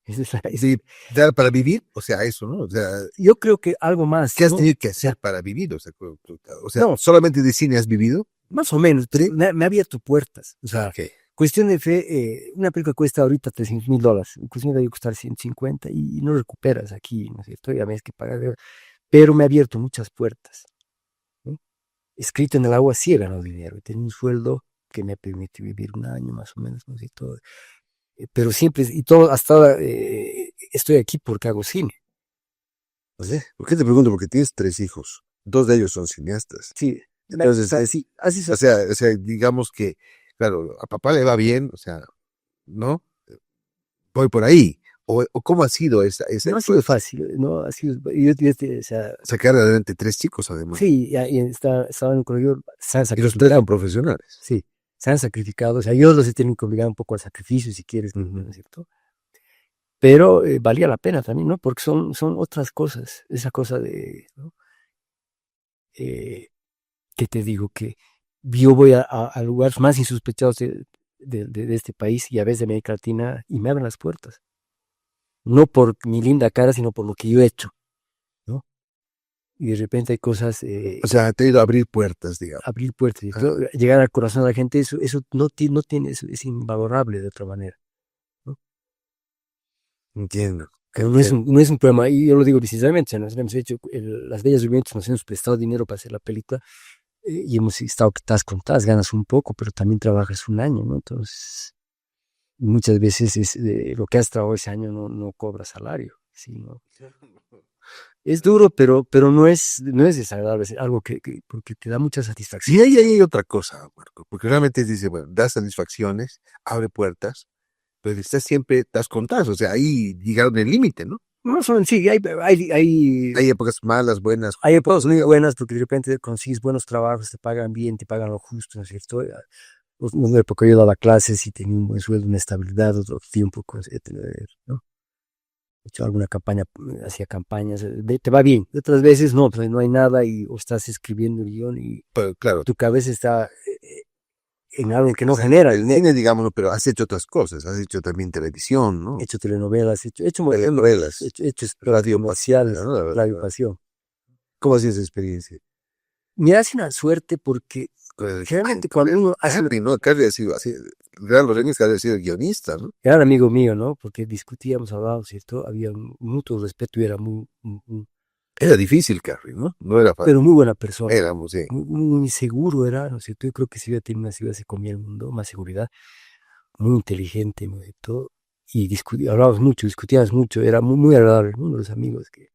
Sí, dar para vivir, o sea, eso, ¿no? O sea,
yo creo que algo más.
¿qué has
¿no?
tenido que hacer para vivir? O sea, no, ¿solamente de cine has vivido?
Más o menos, pero me ha abierto puertas. O sea,
Okay.
Cuestión de fe, una película cuesta ahorita $300,000, cuestión de costar 150 y no recuperas aquí, ¿no es cierto? Ya ves que pagar, pero me ha abierto muchas puertas, ¿no? Escrito en el agua sí he ganado dinero, he tenido un sueldo que me permite vivir un año más o menos, ¿no es cierto? Pero siempre, y todo, hasta ahora estoy aquí porque hago cine.
¿Oye? ¿Por qué te pregunto? Porque tienes 3 hijos, 2 de ellos son cineastas.
Sí,
entonces,
sí, así
o sea, digamos que, claro, a papá le va bien, o sea, ¿no? Voy por ahí. ¿O cómo ha sido esa
no ha sido fácil, no ha sido, o sea,
sacar adelante 3 chicos además?
Sí, y estaba en un colegio,
y los 3 eran profesionales.
Sí, se han sacrificado, o sea, yo los he tenido que obligar un poco al sacrificio, si quieres, ¿no es cierto? Pero valía la pena también, ¿no? Porque son otras cosas, esa cosa de, ¿no? Que te digo, que yo voy a lugares más insospechados de este país y a veces de América Latina y me abren las puertas. No por mi linda cara, sino por lo que yo he hecho, ¿no? Y de repente hay cosas.
O sea, te ha ido a abrir puertas, digamos.
Abrir puertas. Llegar al corazón de la gente, eso no tiene, es invalorable de otra manera, ¿no?
Entiendo.
Pero no es un problema, y yo lo digo precisamente, nos hemos hecho, las Bellas Durmientes nos hemos prestado dinero para hacer la película, y hemos estado tas con tas, ganas un poco, pero también trabajas un año, ¿no? Entonces, muchas veces lo que has trabajado ese año no cobras salario, ¿sí? ¿No? Es duro, pero no es desagradable, es algo porque te da mucha satisfacción.
Y ahí hay otra cosa, Marco, porque realmente dice, bueno, da satisfacciones, abre puertas, pero estás contadas, o sea, ahí llegaron el límite, ¿no?
Más o menos, sí, hay
épocas malas, buenas.
Hay épocas muy buenas porque de repente consigues buenos trabajos, te pagan bien, te pagan lo justo, ¿no es cierto? Una época yo daba clases y tenía un buen sueldo, una estabilidad, otro tiempo, ¿no? He hecho alguna campaña, hacía campañas, te va bien. Otras veces no hay nada o estás escribiendo el guión y
pero, claro,
tu cabeza está en algo que no genera
El
dinero.
cine, digamos, pero has hecho otras cosas, has hecho también televisión, ¿no?
He hecho telenovelas, he hecho
Telenovelas,
he hecho
radio
comerciales,
pasión, ¿no?
Radio Pasión.
¿Cómo ha sido esa experiencia?
Me hace una suerte porque generalmente cuando uno hace
Carrie, ¿no? Carrie ha sido así, Real Los Reyes, Carrie ha sido guionista, ¿no?
era un amigo mío, ¿no? Porque discutíamos, hablábamos, ¿cierto? Había un mutuo respeto y era
Era difícil, Carrie, ¿no? No era fácil.
pero muy buena persona.
Éramos, sí.
Muy seguro era, ¿no es cierto? Yo creo que si hubiera tenido una ciudad se comía el mundo, más seguridad, muy inteligente, muy de todo. Y hablábamos mucho, discutíamos mucho, era muy agradable, ¿no? Uno de los amigos que...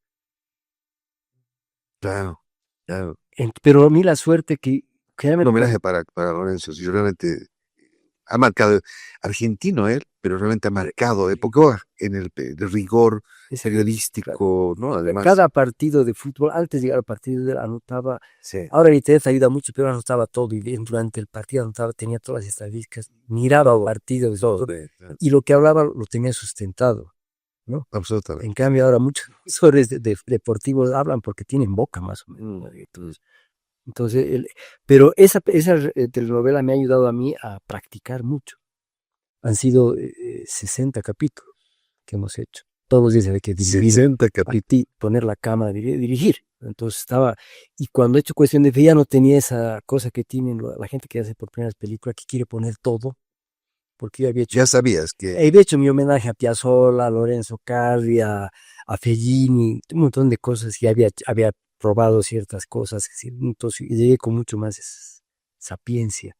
Claro, claro.
Pero a mí la suerte que
Un
generalmente
homenaje para Lorenzo, si realmente ha marcado, argentino él, pero realmente ha marcado época en el rigor
es-
periodístico, ¿no? Además,
cada partido de fútbol, antes de llegar al partido, él anotaba.
sí.
Ahora el internet ayuda mucho, pero anotaba todo y durante el partido anotaba, tenía todas las estadísticas, miraba partidos
Todo,
y lo que hablaba lo tenía sustentado, ¿no?
absolutamente.
En cambio ahora muchos profesores deportivos hablan porque tienen boca más o menos, ¿no? Entonces, pero esa telenovela me ha ayudado a mí a practicar mucho. Han sido 60 capítulos que hemos hecho. Todos los días había que dirigir,
60 capítulos.
poner la cámara, dirigir. Entonces y cuando he hecho Cuestión de Fe ya no tenía esa cosa que tienen la gente que hace por primeras películas, que quiere poner todo, porque yo
Ya sabías que
había hecho mi homenaje a Piazzolla, a Lorenzo Carri, a Fellini, un montón de cosas, y había probado ciertas cosas, entonces y llegué con mucho más sapiencia.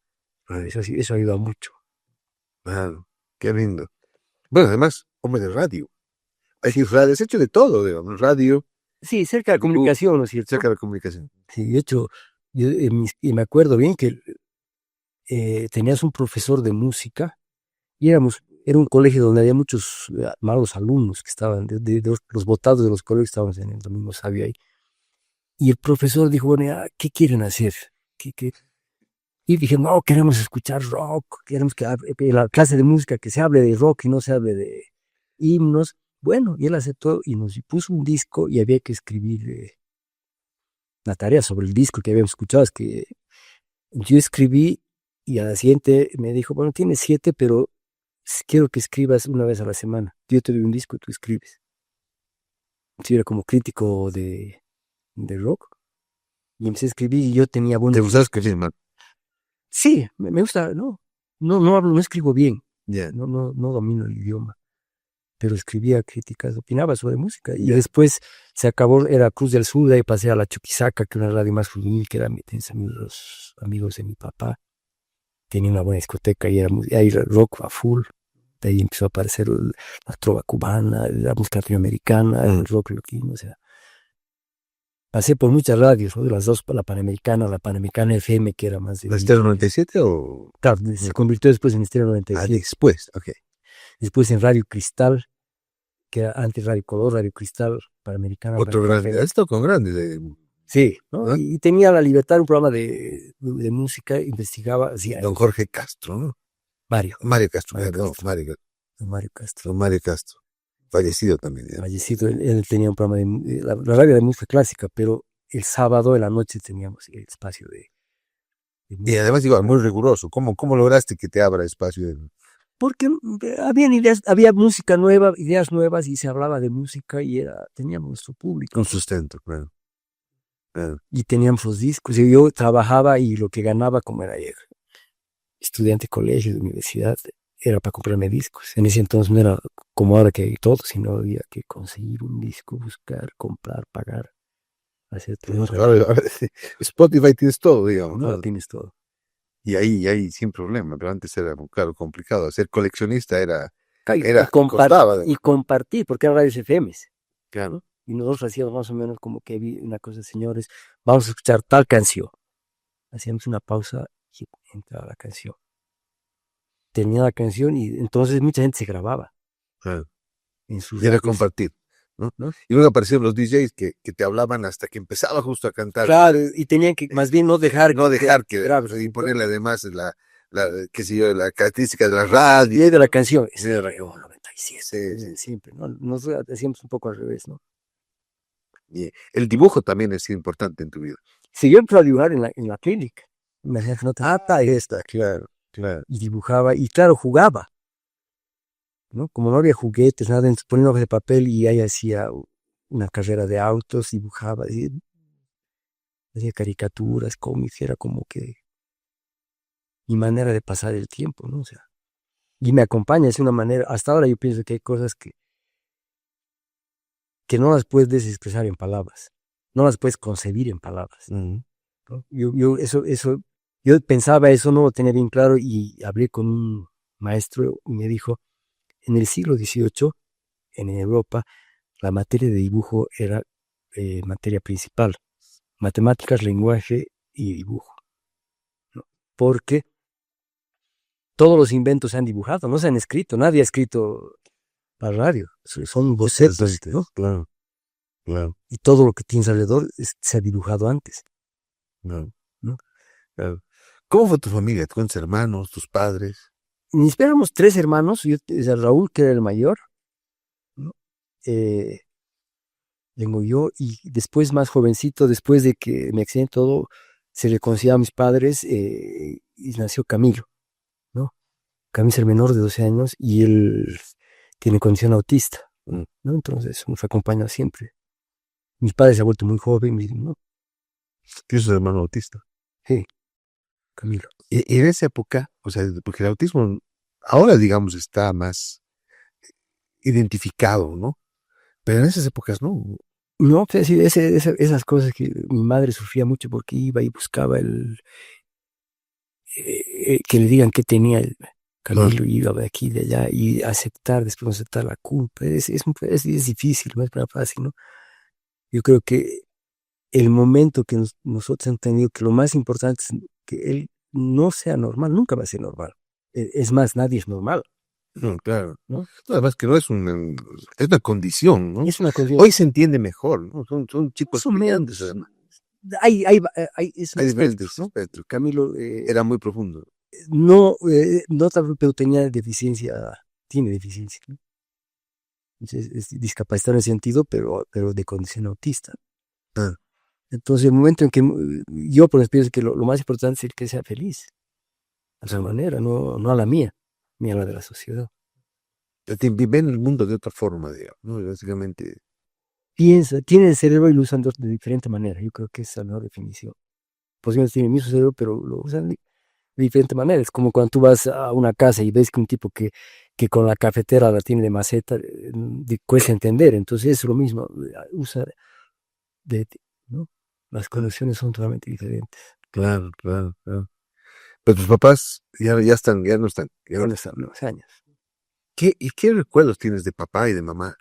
Eso ayuda mucho.
claro, qué lindo. Bueno, además, hombre de radio. Es decir, radio, has hecho de todo, digamos, radio,
Sí, cerca de la comunicación, ¿no es cierto?
cerca de la comunicación.
Sí, de hecho, y me acuerdo bien que tenías un profesor de música y era un colegio donde había muchos malos alumnos que estaban, los botados de los colegios estaban en el Domingo Sabio ahí. Y el profesor dijo, bueno, ya, ¿qué quieren hacer? ¿Qué? Y dije, no, queremos escuchar rock, queremos que en la clase de música que se hable de rock y no se hable de himnos. Bueno, y él aceptó y nos puso un disco y había que escribir la tarea sobre el disco que habíamos escuchado. Es que yo escribí y a la siguiente me dijo, bueno, tienes 7, pero quiero que escribas una vez a la semana. Yo te doy un disco y tú escribes. Yo era como crítico de rock y empecé a escribir y yo tenía
¿Te
buenos...
gusta escribir, man?
Sí, me gusta, no hablo, no escribo bien,
Ya.
no domino el idioma, pero escribía críticas, opinaba sobre música y después se acabó, era Cruz del Sur, de ahí pasé a la Chuquisaca, que era una radio más juvenil, que eran los amigos de mi papá, tenía una buena discoteca y ahí era rock a full, de ahí empezó a aparecer la trova cubana, la música latinoamericana, el rock loquino, o sea, pasé por muchas radios, ¿no? De las dos, la Panamericana FM, que era más de...
¿La Estéreo 97 o...?
Claro, se convirtió después en Estéreo
Ah,
97.
después, ok.
Después en Radio Cristal, que era antes Radio Color, Radio Cristal, Panamericana.
Otro grande. ¿Has estado con grandes?
Sí, ¿no?
¿Ah?
Y tenía La Libertad, un programa de música, investigaba, sí,
Don Jorge Castro, ¿no?
Mario
Mario Castro,
Mario
no,
Castro.
Mario
Castro,
Don Mario Castro. Fallecido también. Ya.
fallecido, él tenía un programa de la radio de música clásica, pero el sábado en la noche teníamos el espacio de
Y además, igual, muy riguroso. ¿Cómo lograste que te abra espacio?
Porque habían ideas, había música nueva, ideas nuevas y se hablaba de música y teníamos nuestro público.
Con sustento, claro.
Y teníamos los discos. Y yo trabajaba y lo que ganaba, como era estudiante de colegio, de universidad, era para comprarme discos. En ese entonces no era como ahora que hay todo, sino había que conseguir un disco, buscar, comprar, pagar, hacer todo.
Ahora, Spotify tienes todo, digamos, ¿no?
Ahora tienes todo.
Y ahí sin problema, pero antes era, claro, complicado. Ser coleccionista era
costaba, y compartir, porque eran radios FMs.
Claro.
Y nosotros hacíamos más o menos como que una cosa, señores, vamos a escuchar tal canción. Hacíamos una pausa y entraba la canción. Terminaba la canción y entonces mucha gente se grababa.
Claro.
En sus
y era
radios,
compartir. ¿No? Y luego aparecieron los DJs que te hablaban hasta que empezaba justo a cantar.
Claro, y tenían que más bien no dejar
que
grabes,
y ponerle además qué sé yo, la característica de la radio.
Y de la canción, es de Radio 97,
Sí.
siempre, ¿no? Nosotros hacíamos un poco al revés, ¿no?
Y el dibujo también es importante en tu vida.
Sí, yo empecé a dibujar en la clínica. Imagínate, no te...
Está, claro. Claro.
y dibujaba, y claro, jugaba, ¿no? Como no había juguetes, nada, entonces ponía hojas de papel y ahí hacía una carrera de autos, dibujaba, y hacía caricaturas, cómics, era como que mi manera de pasar el tiempo, ¿no? O sea, y me acompaña, es una manera, hasta ahora yo pienso que hay cosas que no las puedes expresar en palabras, no las puedes concebir en palabras,
Ujú.
¿no? Yo pensaba eso, no lo tenía bien claro y hablé con un maestro y me dijo, en el siglo XVIII, en Europa, la materia de dibujo era materia principal, matemáticas, lenguaje y dibujo, ¿no? Porque todos los inventos se han dibujado, no se han escrito, nadie ha escrito para radio, son bocetos,
Interesante.
¿no?
Claro, claro,
Y todo lo que tienes alrededor se ha dibujado antes,
claro,
¿no?
claro. ¿Cómo fue tu familia? ¿Cuántos hermanos, tus padres?
Ni éramos tres hermanos, Raúl, que era el mayor, ¿no? Eh, Tengo yo, y después más jovencito, después de que me accidenté todo, se reconciliaron mis padres y nació Camilo, ¿no? Camilo es el menor de 12 años y él tiene condición autista,
Mm.
¿no? Entonces nos acompaña siempre. Mis padres se han vuelto muy jóvenes, ¿no?
¿Tienes un hermano autista?
Sí, Camilo.
Y en esa época, o sea, porque el autismo ahora, digamos, está más identificado, ¿no? Pero en esas épocas no.
No, pues sí, esas cosas que mi madre sufría mucho porque iba y buscaba que le digan qué tenía el
Claro.
Camilo y iba de aquí y de allá y aceptar, después no aceptar la culpa. Es difícil, no es para fácil, ¿no? Yo creo que el momento que nosotros hemos tenido, que lo más importante es que él no sea normal, nunca va a ser normal. Es más, nadie es normal,
No, claro.
¿no?
No, además que no es una condición, ¿no?
Es una cuestión,
Hoy se entiende mejor, ¿no? Son chicos
más o
brillantes,
menos,
además.
es un
Hay
espectro,
diferentes
¿no?
espectros.
Camilo
Era muy profundo.
no tal vez, pero tenía deficiencia, tiene deficiencia, ¿no? Es discapacitado en ese sentido, pero de condición autista.
Ah,
Entonces, el momento en que yo por ejemplo, pienso que lo más importante es que sea feliz, a su
claro.
manera, no a la mía, ni a la de la sociedad.
Ven el mundo de otra forma, digamos, ¿no? Básicamente.
Piensa, tiene el cerebro y lo usan de diferente manera. Yo creo que esa es la mejor definición. Posiblemente tiene el mismo cerebro, pero lo usan de diferente manera. Es como cuando tú vas a una casa y ves que un tipo que con la cafetera la tiene de maceta, cuesta entender. Entonces es lo mismo, usa de, ¿no? Las conexiones son totalmente diferentes.
Claro, claro, claro. Pero tus papás ya están, ya no están.
Ya no están los años.
¿Y qué recuerdos tienes de papá y de mamá,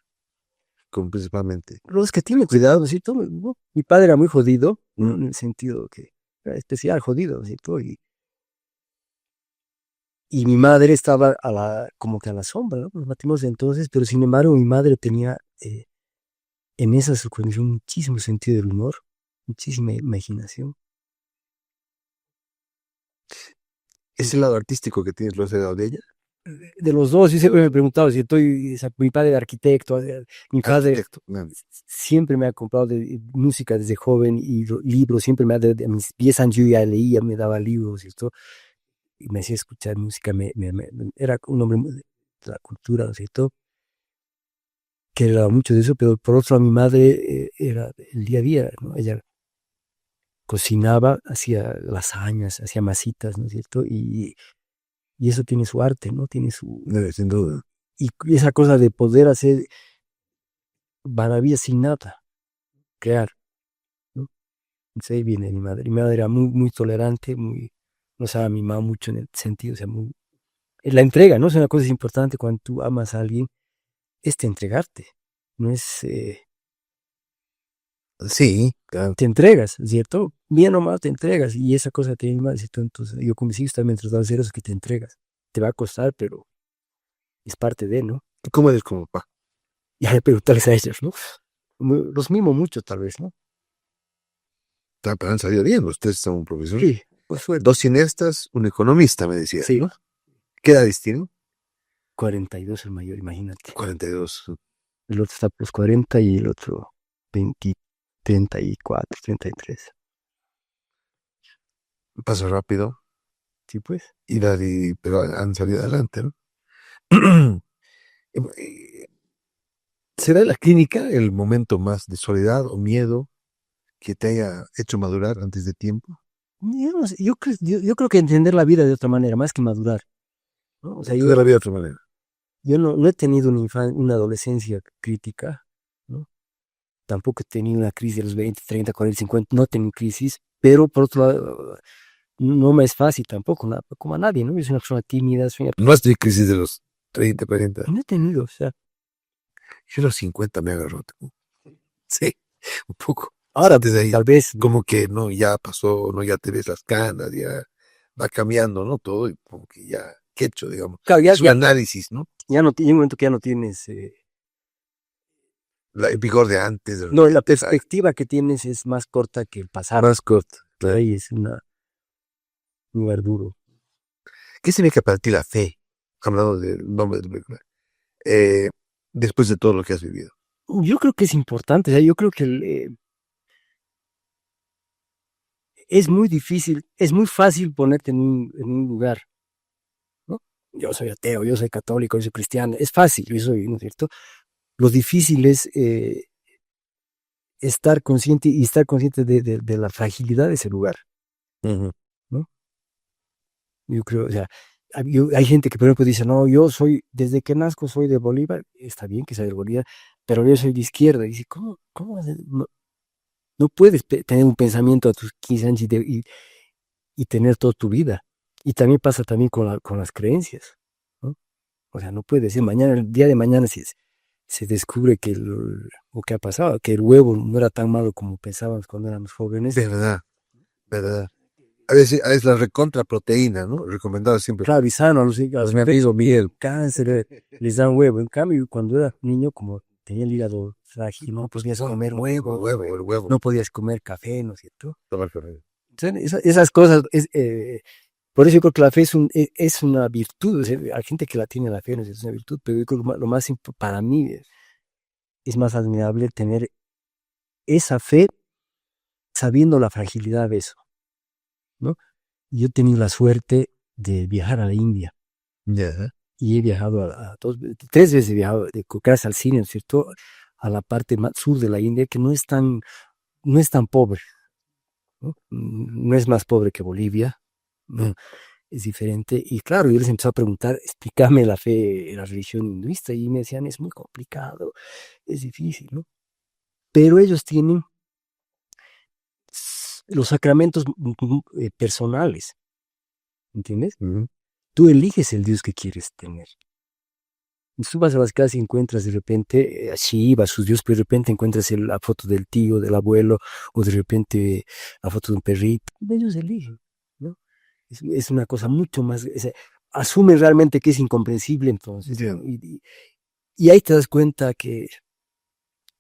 como principalmente?
Los que tienen cuidado, ¿no es cierto? ¿No? Mi padre era muy jodido, ¿no?
Mm.
En el sentido que era especial, jodido, ¿no es cierto? Y mi madre estaba como que a la sombra, ¿no? Nos matimos entonces, pero sin embargo mi madre tenía en esa circunstancia muchísimo sentido del humor, muchísima imaginación.
¿Ese lado artístico que tienes lo has heredado de ella?
De los dos, yo siempre me he preguntado si mi padre era arquitecto, mi padre
Arquitecto. No.
siempre me ha comprado música desde joven y libros, siempre a mis 10 años yo ya leía, me daba libros y esto, y me hacía escuchar música, era un hombre de la cultura, ¿no es cierto? Que era mucho de eso, pero por otro lado mi madre era el día a día, ¿no? Ella cocinaba, hacía lasañas, hacía masitas, ¿no es cierto? Y eso tiene su arte, ¿no? Tiene su...
Sin duda.
Y esa cosa de poder hacer maravillas sin nada, crear, ¿no? Entonces ahí viene mi madre. Mi madre era muy, muy tolerante, muy, no se ha mimado mucho en el sentido, o sea, muy... La entrega, ¿no? Es una cosa importante cuando tú amas a alguien, es de entregarte, no es...
Sí, claro.
te entregas, ¿cierto? Bien o mal te entregas y esa cosa te anima, ¿cierto? Entonces yo con mis hijos también trato de hacer eso, que te entregas. Te va a costar, pero es parte de, ¿no?
¿Cómo eres como papá?
Y hay que preguntarles a ellos, ¿no? Los mimo mucho, tal vez, ¿no?
Pero han salido bien, ustedes son un profesor.
Sí, pues suerte.
2 cineastas, un economista, me decía.
Sí, ¿no?
¿Qué edades tienen?
42 el mayor, imagínate.
42.
El otro está por los 40 y el otro 20, 34, 33.
Pasa rápido.
Sí, pues.
Pero han salido adelante, ¿no? ¿Será la clínica el momento más de soledad o miedo que te haya hecho madurar antes de tiempo?
Yo, no sé, yo creo que entender la vida de otra manera, más que madurar, ¿no? O sea,
Entender la vida de otra manera.
yo no he tenido una adolescencia crítica, ¿no? Tampoco he tenido una crisis de los 20, 30, 40, 50, no he tenido crisis, pero por otro lado, no me es fácil tampoco, como a nadie, ¿no? Yo soy una persona tímida,
No has tenido crisis de los 30, 40.
no he tenido, o sea,
Yo a los 50 me agarró. Sí, un poco.
ahora
Desde ahí,
tal vez,
como que no, ya pasó, no, ya te ves las canas, ya va cambiando, ¿no? Todo, y como que ya, qué hecho, digamos.
claro,
Es un análisis, ¿no?
ya no, hay un momento que ya no tienes,
El vigor de antes,
no, la
esa
perspectiva que tienes es más corta que el pasado,
más corta. Claro.
ahí es un lugar duro.
¿Qué significa para ti la fe? Hablando del nombre de tu película. Eh, Después de todo lo que has vivido.
Yo creo que es importante, o sea, yo creo que es muy difícil, es muy fácil ponerte en un lugar, ¿no? Yo soy ateo, yo soy católico, yo soy cristiano, es fácil, yo soy, ¿no es cierto? Lo difícil es estar consciente y estar consciente de la fragilidad de ese lugar,
Ujú.
¿no? Yo creo, o sea, hay gente que por ejemplo dice, no, yo soy, desde que nazco soy de Bolívar, está bien que sea de Bolívar, pero yo soy de izquierda, y dice, ¿cómo vas a- no puedes tener un pensamiento a tus 15 años y tener toda tu vida? Y también pasa también con las creencias, ¿no? O sea, no puedes decir mañana, el día de mañana se descubre o que ha pasado, que el huevo no era tan malo como pensábamos cuando éramos jóvenes.
Verdad, verdad. A veces la recontra proteína, ¿no? Recomendada siempre.
Claro, y sano a los
Pues me ha pedido miel.
cáncer, les dan huevo. En cambio, cuando era niño, como tenía el hígado frágil, no podías comer
El huevo.
no podías comer café, ¿no es cierto?
Tomar café.
Entonces, esas cosas, por eso yo creo que la fe es una virtud. O sea, hay gente que la tiene la fe, no sé, es una virtud, pero yo creo que lo más para mí es más admirable tener esa fe sabiendo la fragilidad de eso, ¿no? Yo he tenido la suerte de viajar a la India
Ya.
y he viajado tres veces he viajado, gracias al cine, ¿no es cierto? A la parte más sur de la India, que no es tan pobre, ¿no? No es más pobre que Bolivia, ¿no? Es diferente. Y claro, yo les empecé a preguntar, explícame la fe, la religión hinduista, y me decían, es muy complicado, es difícil, ¿no? Pero ellos tienen los sacramentos personales, ¿entiendes?
Ujú.
Tú eliges el Dios que quieres tener. Tú vas a las casas y encuentras de repente a Shiva, sus dioses, pero de repente encuentras la foto del tío, del abuelo, o de repente la foto de un perrito. Ellos eligen, ¿no? Es una cosa mucho más, asumen realmente que es incomprensible entonces,
Ya.
¿no? Y ahí te das cuenta que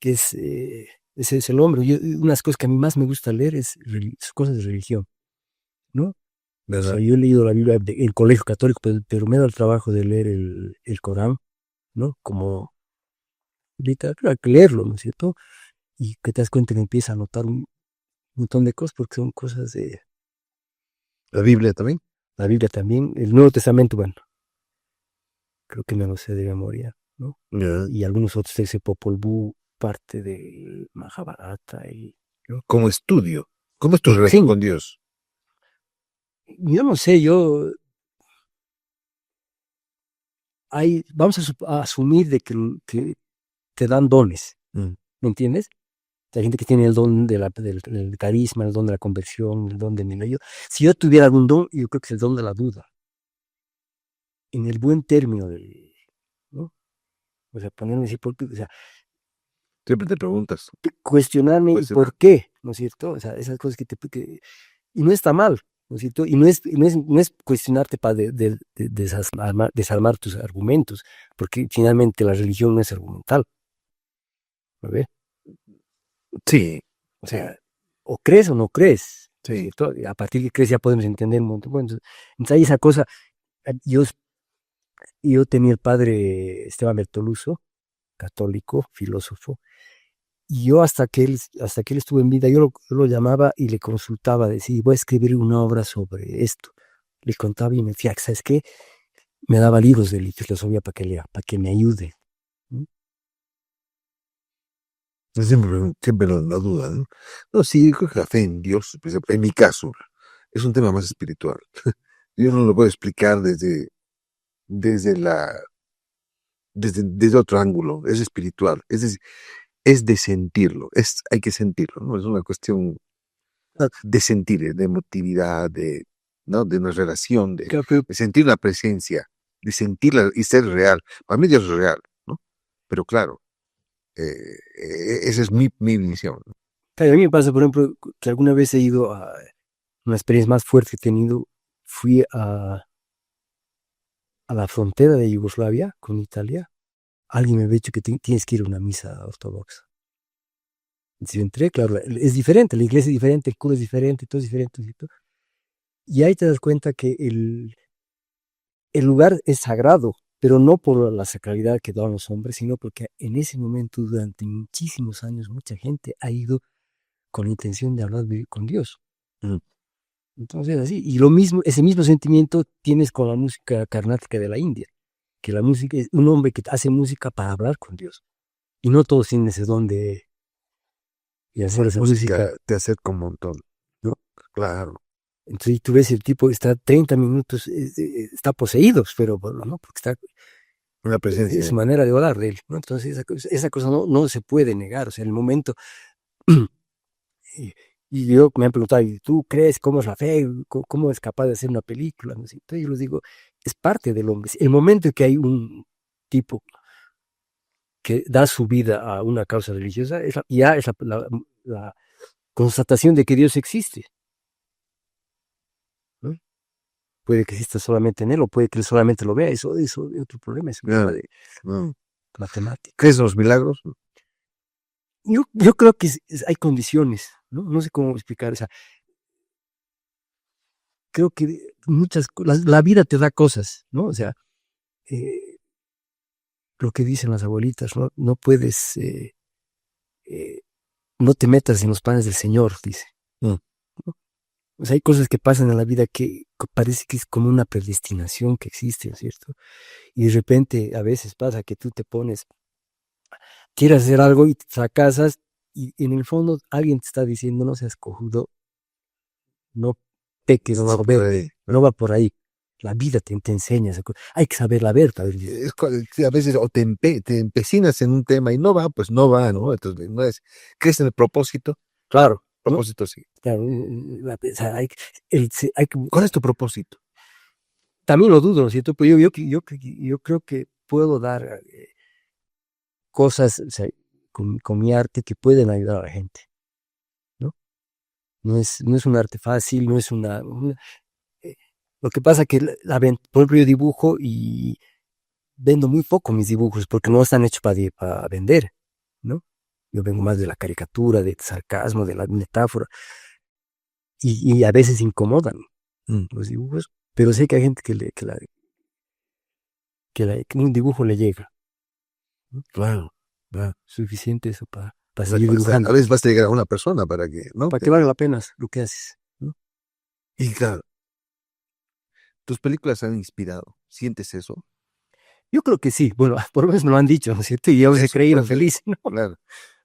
ese es el hombre. Unas cosas que a mí más me gusta leer es cosas de religión, ¿no? O sea,
¿Verdad?
yo he leído la Biblia en colegio católico, pero me da el trabajo de leer el Corán, ¿no? Como literatura, que leerlo, ¿no es cierto? Y que te das cuenta que empieza a notar un montón de cosas, porque son cosas de
La Biblia también.
la Biblia también, el Nuevo Testamento, bueno, creo que me lo sé de memoria, ¿no?
Ya.
Y algunos otros textos, Popol Vuh, parte del Mahabharata, ¿no?
Como estudio. ¿Cómo es tu relación
Sí,
con Dios?
yo no sé, vamos a asumir de que te dan dones,
Mm.
¿me entiendes? Hay gente que tiene el don del carisma, el don de la conversión, el don de yo. Si yo tuviera algún don, yo creo que es el don de la duda, en el buen término ¿no? O sea, ponerme así, o sea,
Siempre te preguntas.
cuestionarme y
Cuestionar.
por qué, ¿no es cierto? O sea, esas cosas y no está mal, ¿no es cierto? Y no es cuestionarte para desarmar tus argumentos, porque finalmente la religión no es argumental, ¿no ves?
Sí,
O
sí,
sea, o crees o no crees, ¿no es
sí.
cierto? Y a partir de que crees ya podemos entender un montón. Bueno, entonces hay esa cosa. Yo, yo tenía el padre Esteban Bertoluso, católico, filósofo, y yo hasta que él estuvo en vida, yo lo llamaba y le consultaba, decía, voy a escribir una obra sobre esto. le contaba y me decía, ¿sabes qué? Me daba libros de filosofía para que lea, para que me ayude.
Siempre la duda, ¿no? No, sí, yo creo que la fe en Dios, pues, en mi caso, es un tema más espiritual. Yo no lo puedo explicar desde desde otro ángulo, es espiritual, es decir, es de sentirlo, hay que sentirlo, ¿no? Es una cuestión de sentir, de emotividad, ¿no? De una relación,
Claro, pero
de sentir la presencia, de sentirla y ser real. Para mí Dios es real, ¿no? Pero claro, esa es mi visión, ¿no?
claro, a mí me pasa, por ejemplo, que alguna vez he ido a una experiencia más fuerte que he tenido, fui a la frontera de Yugoslavia con Italia. Alguien me había dicho que tienes que ir a una misa ortodoxa. Entonces yo entré, claro, es diferente, la iglesia es diferente, el cura es diferente, todo es diferente. Y ahí te das cuenta que el lugar es sagrado, pero no por la sacralidad que daban los hombres, sino porque en ese momento, durante muchísimos años, mucha gente ha ido con la intención de hablar con Dios.
Mm.
Entonces, así, y lo mismo, ese mismo sentimiento tienes con la música carnática de la India, que la música es un hombre que hace música para hablar con Dios, y no todos tienen ese don de hacer esa música.
Te acerca un montón, ¿no? Claro.
Entonces tú ves el tipo está 30 minutos, está poseído, pero bueno, ¿no? Porque está,
Una presencia.
es su manera de orar de él, ¿no? Entonces esa cosa no se puede negar, o sea, en el momento, y, y yo me han preguntado, ¿y tú crees cómo es la fe? ¿Cómo es capaz de hacer una película? ¿No? Entonces yo les digo, es parte del hombre. El momento en que hay un tipo que da su vida a una causa religiosa, ya es la constatación de que Dios existe, ¿no? Puede que exista solamente en él, o puede que él solamente lo vea, eso es otro problema, es un tema de matemática.
¿Crees en los milagros?
Yo creo que hay condiciones, ¿no? No sé cómo explicar, o sea, creo que la vida te da cosas, ¿no? O sea, eh, lo que dicen las abuelitas, no puedes, eh, no te metas en los planes del Señor, dice.
Mm.
¿No? O sea, hay cosas que pasan en la vida que parece que es como una predestinación que existe, ¿no es cierto? Y de repente a veces pasa que tú te pones, quieres hacer algo y fracasas, y en el fondo alguien te está diciendo, no seas cojudo, no peques,
No va por ahí.
no va por ahí. La vida te enseña, hay que saber la verdad.
A veces o te empecinas en un tema y no va, pues no va, ¿no? Entonces, no es, ¿crees en el propósito?
Claro, ¿no?
Propósito, sí.
Claro, o sea,
¿Cuál es tu propósito?
también lo dudo, ¿no es cierto? Pero yo creo que puedo dar cosas, o sea, con mi arte que pueden ayudar a la gente, ¿no? No es un arte fácil, no es eh, lo que pasa que por ejemplo, yo dibujo y vendo muy poco mis dibujos porque no están hechos para vender, ¿no? Yo vengo más de la caricatura, del sarcasmo, de la metáfora, y a veces incomodan los dibujos, pero sé que hay gente que un dibujo le llega, ¿no?
Claro, claro.
Suficiente eso para
O
seguir
sea, a
dibujando,
veces vas a llegar a una persona para que, ¿no?
para que valga la pena lo que haces, ¿no?
Y claro, tus películas han inspirado. ¿Sientes eso?
Yo creo que sí, bueno, por lo menos me lo han dicho, ¿no es cierto? Y yo se
Eso,
creído
pues,
feliz, ¿no?
claro.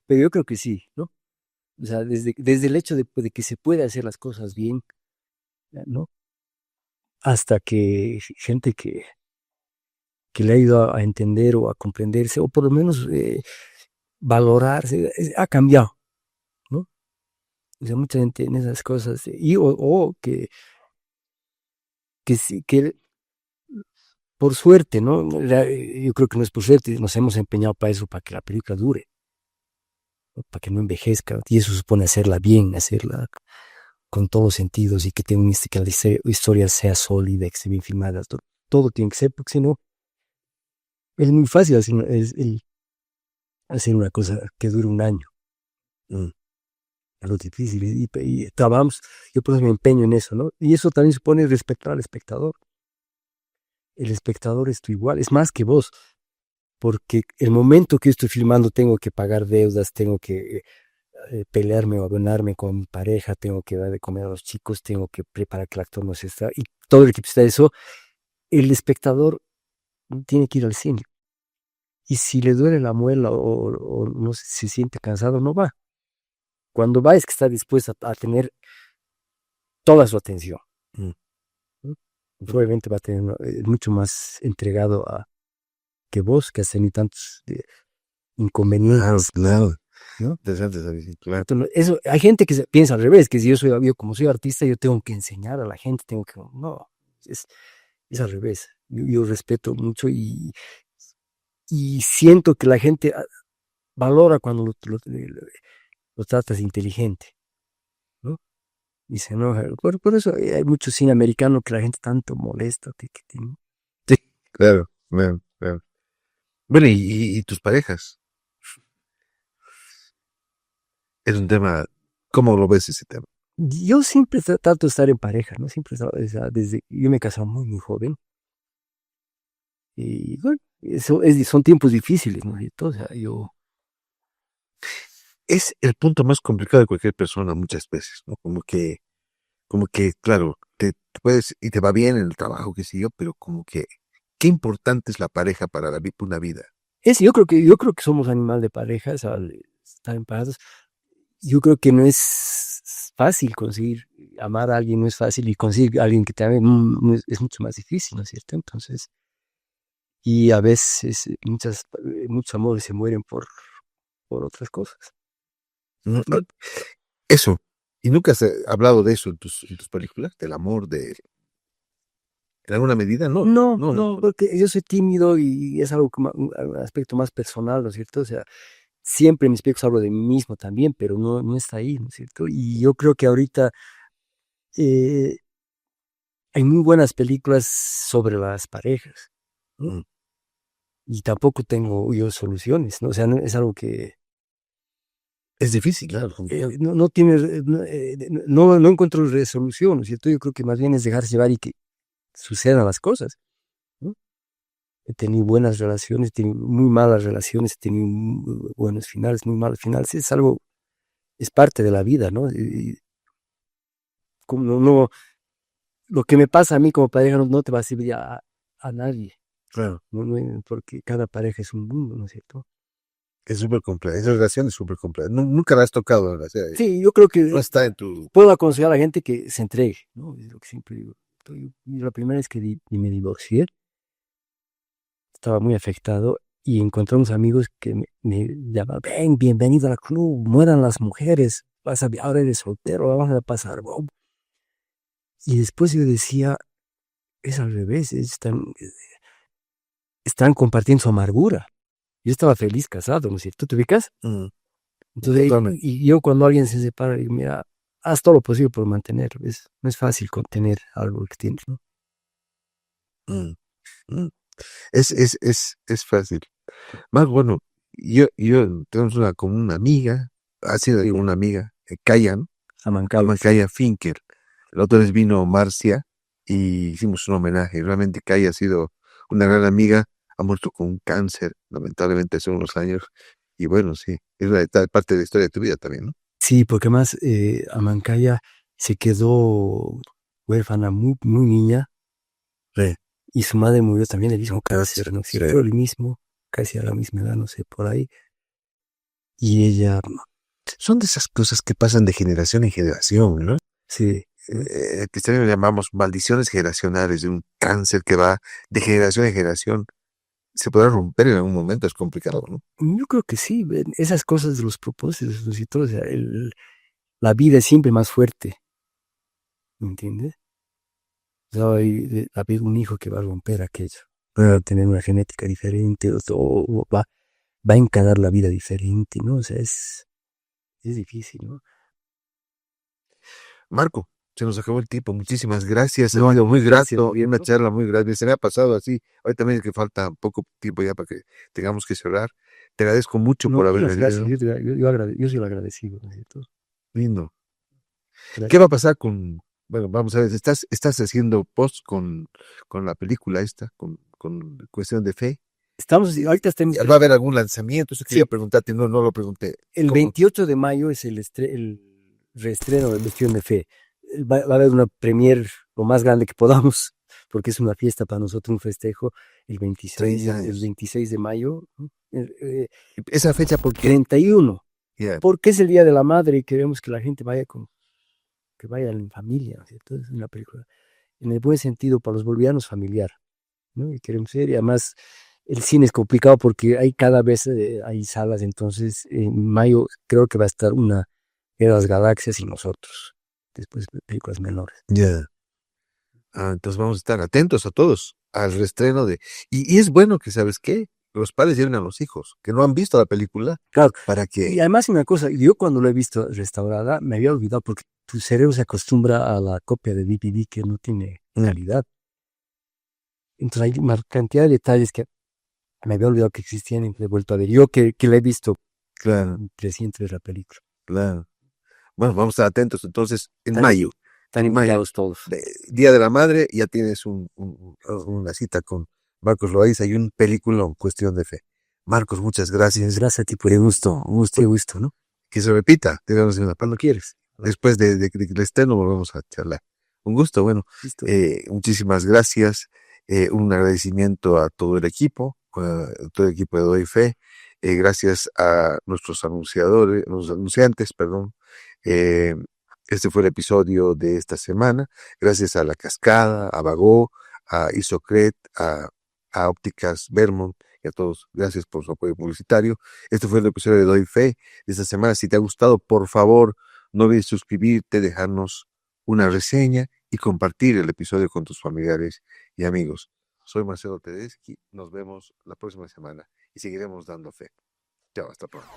Pero yo creo que sí, ¿no? O sea, desde el hecho de que se puede hacer las cosas bien, ¿no? Hasta que gente que le ha ido a entender o a comprenderse, o por lo menos valorarse, ha cambiado, ¿no? O sea, mucha gente en esas cosas, o que sí, que por suerte, ¿no? Yo creo que no es por suerte, nos hemos empeñado para eso, para que la película dure, ¿no? Para que no envejezca, y eso supone hacerla bien, hacerla con todos los sentidos, y que la historia sea sólida, que esté bien filmada, todo tiene que ser, porque si no, es muy fácil hacer una cosa que dure un año.
Mm.
Es lo difícil, y trabajamos, yo por eso me empeño en eso, ¿no? Y eso también supone respetar al espectador. El espectador es tu igual, es más que vos, porque el momento que yo estoy filmando tengo que pagar deudas, tengo que pelearme o abonarme con mi pareja, tengo que dar de comer a los chicos, tengo que preparar que el actor no se está, y todo el equipo está eso, el espectador tiene que ir al cine. Y si le duele la muela o no se siente cansado, no va. Cuando va es que está dispuesto a tener toda su atención.
Mm.
¿No? Probablemente va a tener mucho más entregado a que vos, que has tenido tantos inconvenientes.
Claro.
¿No?
Interesante esa visión, claro.
Entonces, eso, hay gente que piensa al revés, que si yo como soy artista, yo tengo que enseñar a la gente, tengo que. No, es al revés. Yo respeto mucho y siento que la gente valora cuando lo tratas inteligente, ¿no? Y se enoja. Por eso hay mucho cine americano que la gente tanto molesta.
Sí, claro, claro, claro. Bueno, y tus parejas. Es un tema, ¿cómo lo ves ese tema?
Yo siempre trato de estar en pareja, ¿no? Siempre, o sea, desde yo me he casado muy, muy joven. Y bueno, son tiempos difíciles, ¿no? Y todo, o sea,
Es el punto más complicado de cualquier persona muchas veces, ¿no? Como que, claro, te puedes, y te va bien en el trabajo, qué sé yo, pero como que, qué importante es la pareja para una vida.
yo creo que somos animal de pareja, o sea, estar en parejas. Yo creo que no es fácil conseguir amar a alguien, no es fácil, y conseguir a alguien que te ame es mucho más difícil, ¿no es cierto? Entonces, y a veces muchos amores se mueren por otras cosas.
No, no, eso. ¿Y nunca has hablado de eso en tus películas? ¿Del amor, en alguna medida? No,
No,
no, no.
no, porque yo soy tímido y es algo un aspecto más personal, ¿no es cierto? O sea, siempre en mis películas hablo de mí mismo también, pero no está ahí, ¿no es cierto? Y yo creo que ahorita eh, hay muy buenas películas sobre las parejas, ¿no?
Mm.
Y tampoco tengo yo soluciones, ¿no? O sea, es algo que
Es difícil, claro.
no tiene, no encuentro resolución, ¿no es cierto? Yo creo que más bien es dejarse llevar y que sucedan las cosas, ¿no? He tenido buenas relaciones, he tenido muy malas relaciones, he tenido muy buenos finales, muy malos finales. Es algo, es parte de la vida, ¿no? Y como lo que me pasa a mí como pareja no te va a servir a nadie,
Claro.
porque cada pareja es un mundo, ¿no es cierto?
Es súper compleja. Esa relación es súper compleja. Nunca la has tocado, o sea,
Sí, yo creo
no
que
está en tu.
puedo aconsejar a la gente que se entregue, ¿no? Es lo que siempre digo. La primera vez que me divorcié, estaba muy afectado y encontré unos amigos que me llamaban, ven, bienvenido al club, mueran las mujeres, ahora eres soltero, la vas a pasar, bomba. Y después yo decía, es al revés, están compartiendo su amargura. Yo estaba feliz casado, ¿no es cierto? ¿Te ubicas?
Mm,
Entonces,
totalmente.
y yo cuando alguien se separa, digo, mira, haz todo lo posible por mantenerlo. No es fácil contener algo que tienes, ¿no?
Mm, mm. Es fácil. Más bueno, yo tenemos como una amiga, ha sido digo, una amiga, Kaya, ¿no?
Amancabas.
Llama Kaya Finker. La otra vez vino Marcia y hicimos un homenaje. Realmente Kaya ha sido una gran amiga, ha muerto con un cáncer, lamentablemente hace unos años. Y bueno, sí, es una parte de la historia de tu vida también, ¿no?
Sí, porque más Amancaya se quedó huérfana muy, muy niña
Sí,
y su madre murió también del mismo cáncer, ¿no es
sí.
cierto? El mismo, casi a la misma edad, no sé, por ahí. Y ella,
Son de esas cosas que pasan de generación en generación, ¿no?
sí,
Cristiano le llamamos maldiciones generacionales, de un cáncer que va de generación en generación. Se podrá romper en algún momento, es complicado, ¿no?
yo creo que sí, esas cosas de los propósitos, ¿no es cierto? O sea, la vida es siempre más fuerte, ¿me entiendes? O sea, ha habido un hijo que va a romper aquello, va a tener una genética diferente, o va a encarar la vida diferente, ¿no? O sea, es difícil, ¿no?
Marco, se nos acabó el tiempo. Muchísimas gracias. Ha
No,
sido muy
gracias,
grato, una
Roberto.
charla muy grande. Se me ha pasado así. Hoy también es que falta poco tiempo ya para que tengamos que cerrar. Te agradezco mucho
No,
por haber
muchas gracias,
venido.
yo soy el agradecido, ¿no es cierto?
Lindo. ¿Qué va
Gracias.
a pasar con, bueno, vamos a ver, estás haciendo post con la película esta, con cuestión de fe?
Ahorita estamos.
¿Va a haber algún lanzamiento? Eso quería
Sí.
preguntarte, no lo pregunté.
El
¿Cómo?
28 de mayo es el reestreno de Cuestión de Fe. Va a haber una premier lo más grande que podamos, porque es una fiesta para nosotros, un festejo, el
30
el
años.
26 de mayo, ¿no?
¿Esa fecha por qué?
31,
Ya.
porque es el Día de la Madre y queremos que la gente vaya que vaya en familia, ¿no es cierto? Es una película, en el buen sentido, para los bolivianos, familiar, ¿no? Y queremos ser, y además el cine es complicado porque hay cada vez hay salas, entonces en mayo creo que va a estar una de las Galaxias y nosotros, después películas menores.
Ya. Entonces vamos a estar atentos a todos al reestreno de... Y es bueno que, ¿sabes qué? Los padres lleven a los hijos que no han visto la película
Claro,
para
y
que...
además una cosa, yo cuando lo he visto restaurada me había olvidado porque tu cerebro se acostumbra a la copia de DVD que no tiene calidad. Entonces hay una cantidad de detalles que me había olvidado que existían y he vuelto a ver. Yo que la he visto
Claro,
reciente de la película.
claro. Bueno, vamos a estar atentos entonces en
Están-
mayo.
Están
En mayo,
invitados todos.
Día de la Madre, ya tienes una cita con Marcos Loaiza y un película en Cuestión de Fe. Marcos, muchas gracias.
Gracias a ti por el gusto, qué gusto, ¿no?
Que se repita, digamos,
Cuando quieres.
después del estreno volvemos a charlar. Un gusto, bueno,
Listo.
muchísimas gracias, un agradecimiento a todo el equipo, todo el equipo de Doy Fe, gracias a nuestros anunciantes, perdón. Este fue el episodio de esta semana, gracias a La Cascada, a Bagó, a Isocret, a Ópticas Vermont y a todos, gracias por su apoyo publicitario. Este fue el episodio de Doy Fe de esta semana. Si te ha gustado, por favor, no olvides suscribirte, dejarnos una reseña y compartir el episodio con tus familiares y amigos. Soy Marcelo Tedeschi, nos vemos la próxima semana y seguiremos dando fe. Chao, hasta pronto.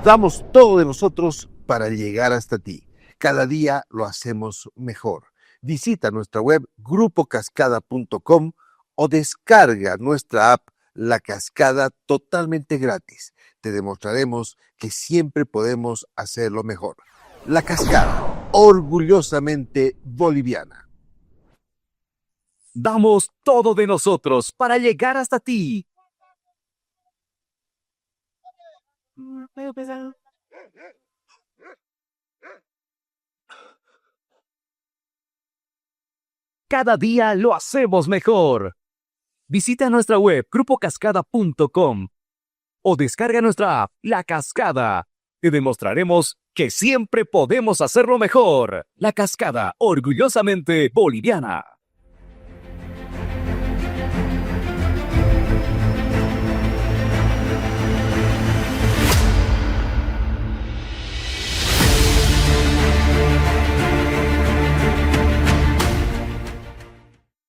Damos todo de nosotros para llegar hasta ti. Cada día lo hacemos mejor. Visita nuestra web grupocascada.com o descarga nuestra app La Cascada totalmente gratis. Te demostraremos que siempre podemos hacerlo mejor. La Cascada, orgullosamente boliviana.
Damos todo de nosotros para llegar hasta ti. Cada día lo hacemos mejor. Visita nuestra web grupocascada.com o descarga nuestra app La Cascada. Te demostraremos que siempre podemos hacerlo mejor. La Cascada, orgullosamente boliviana.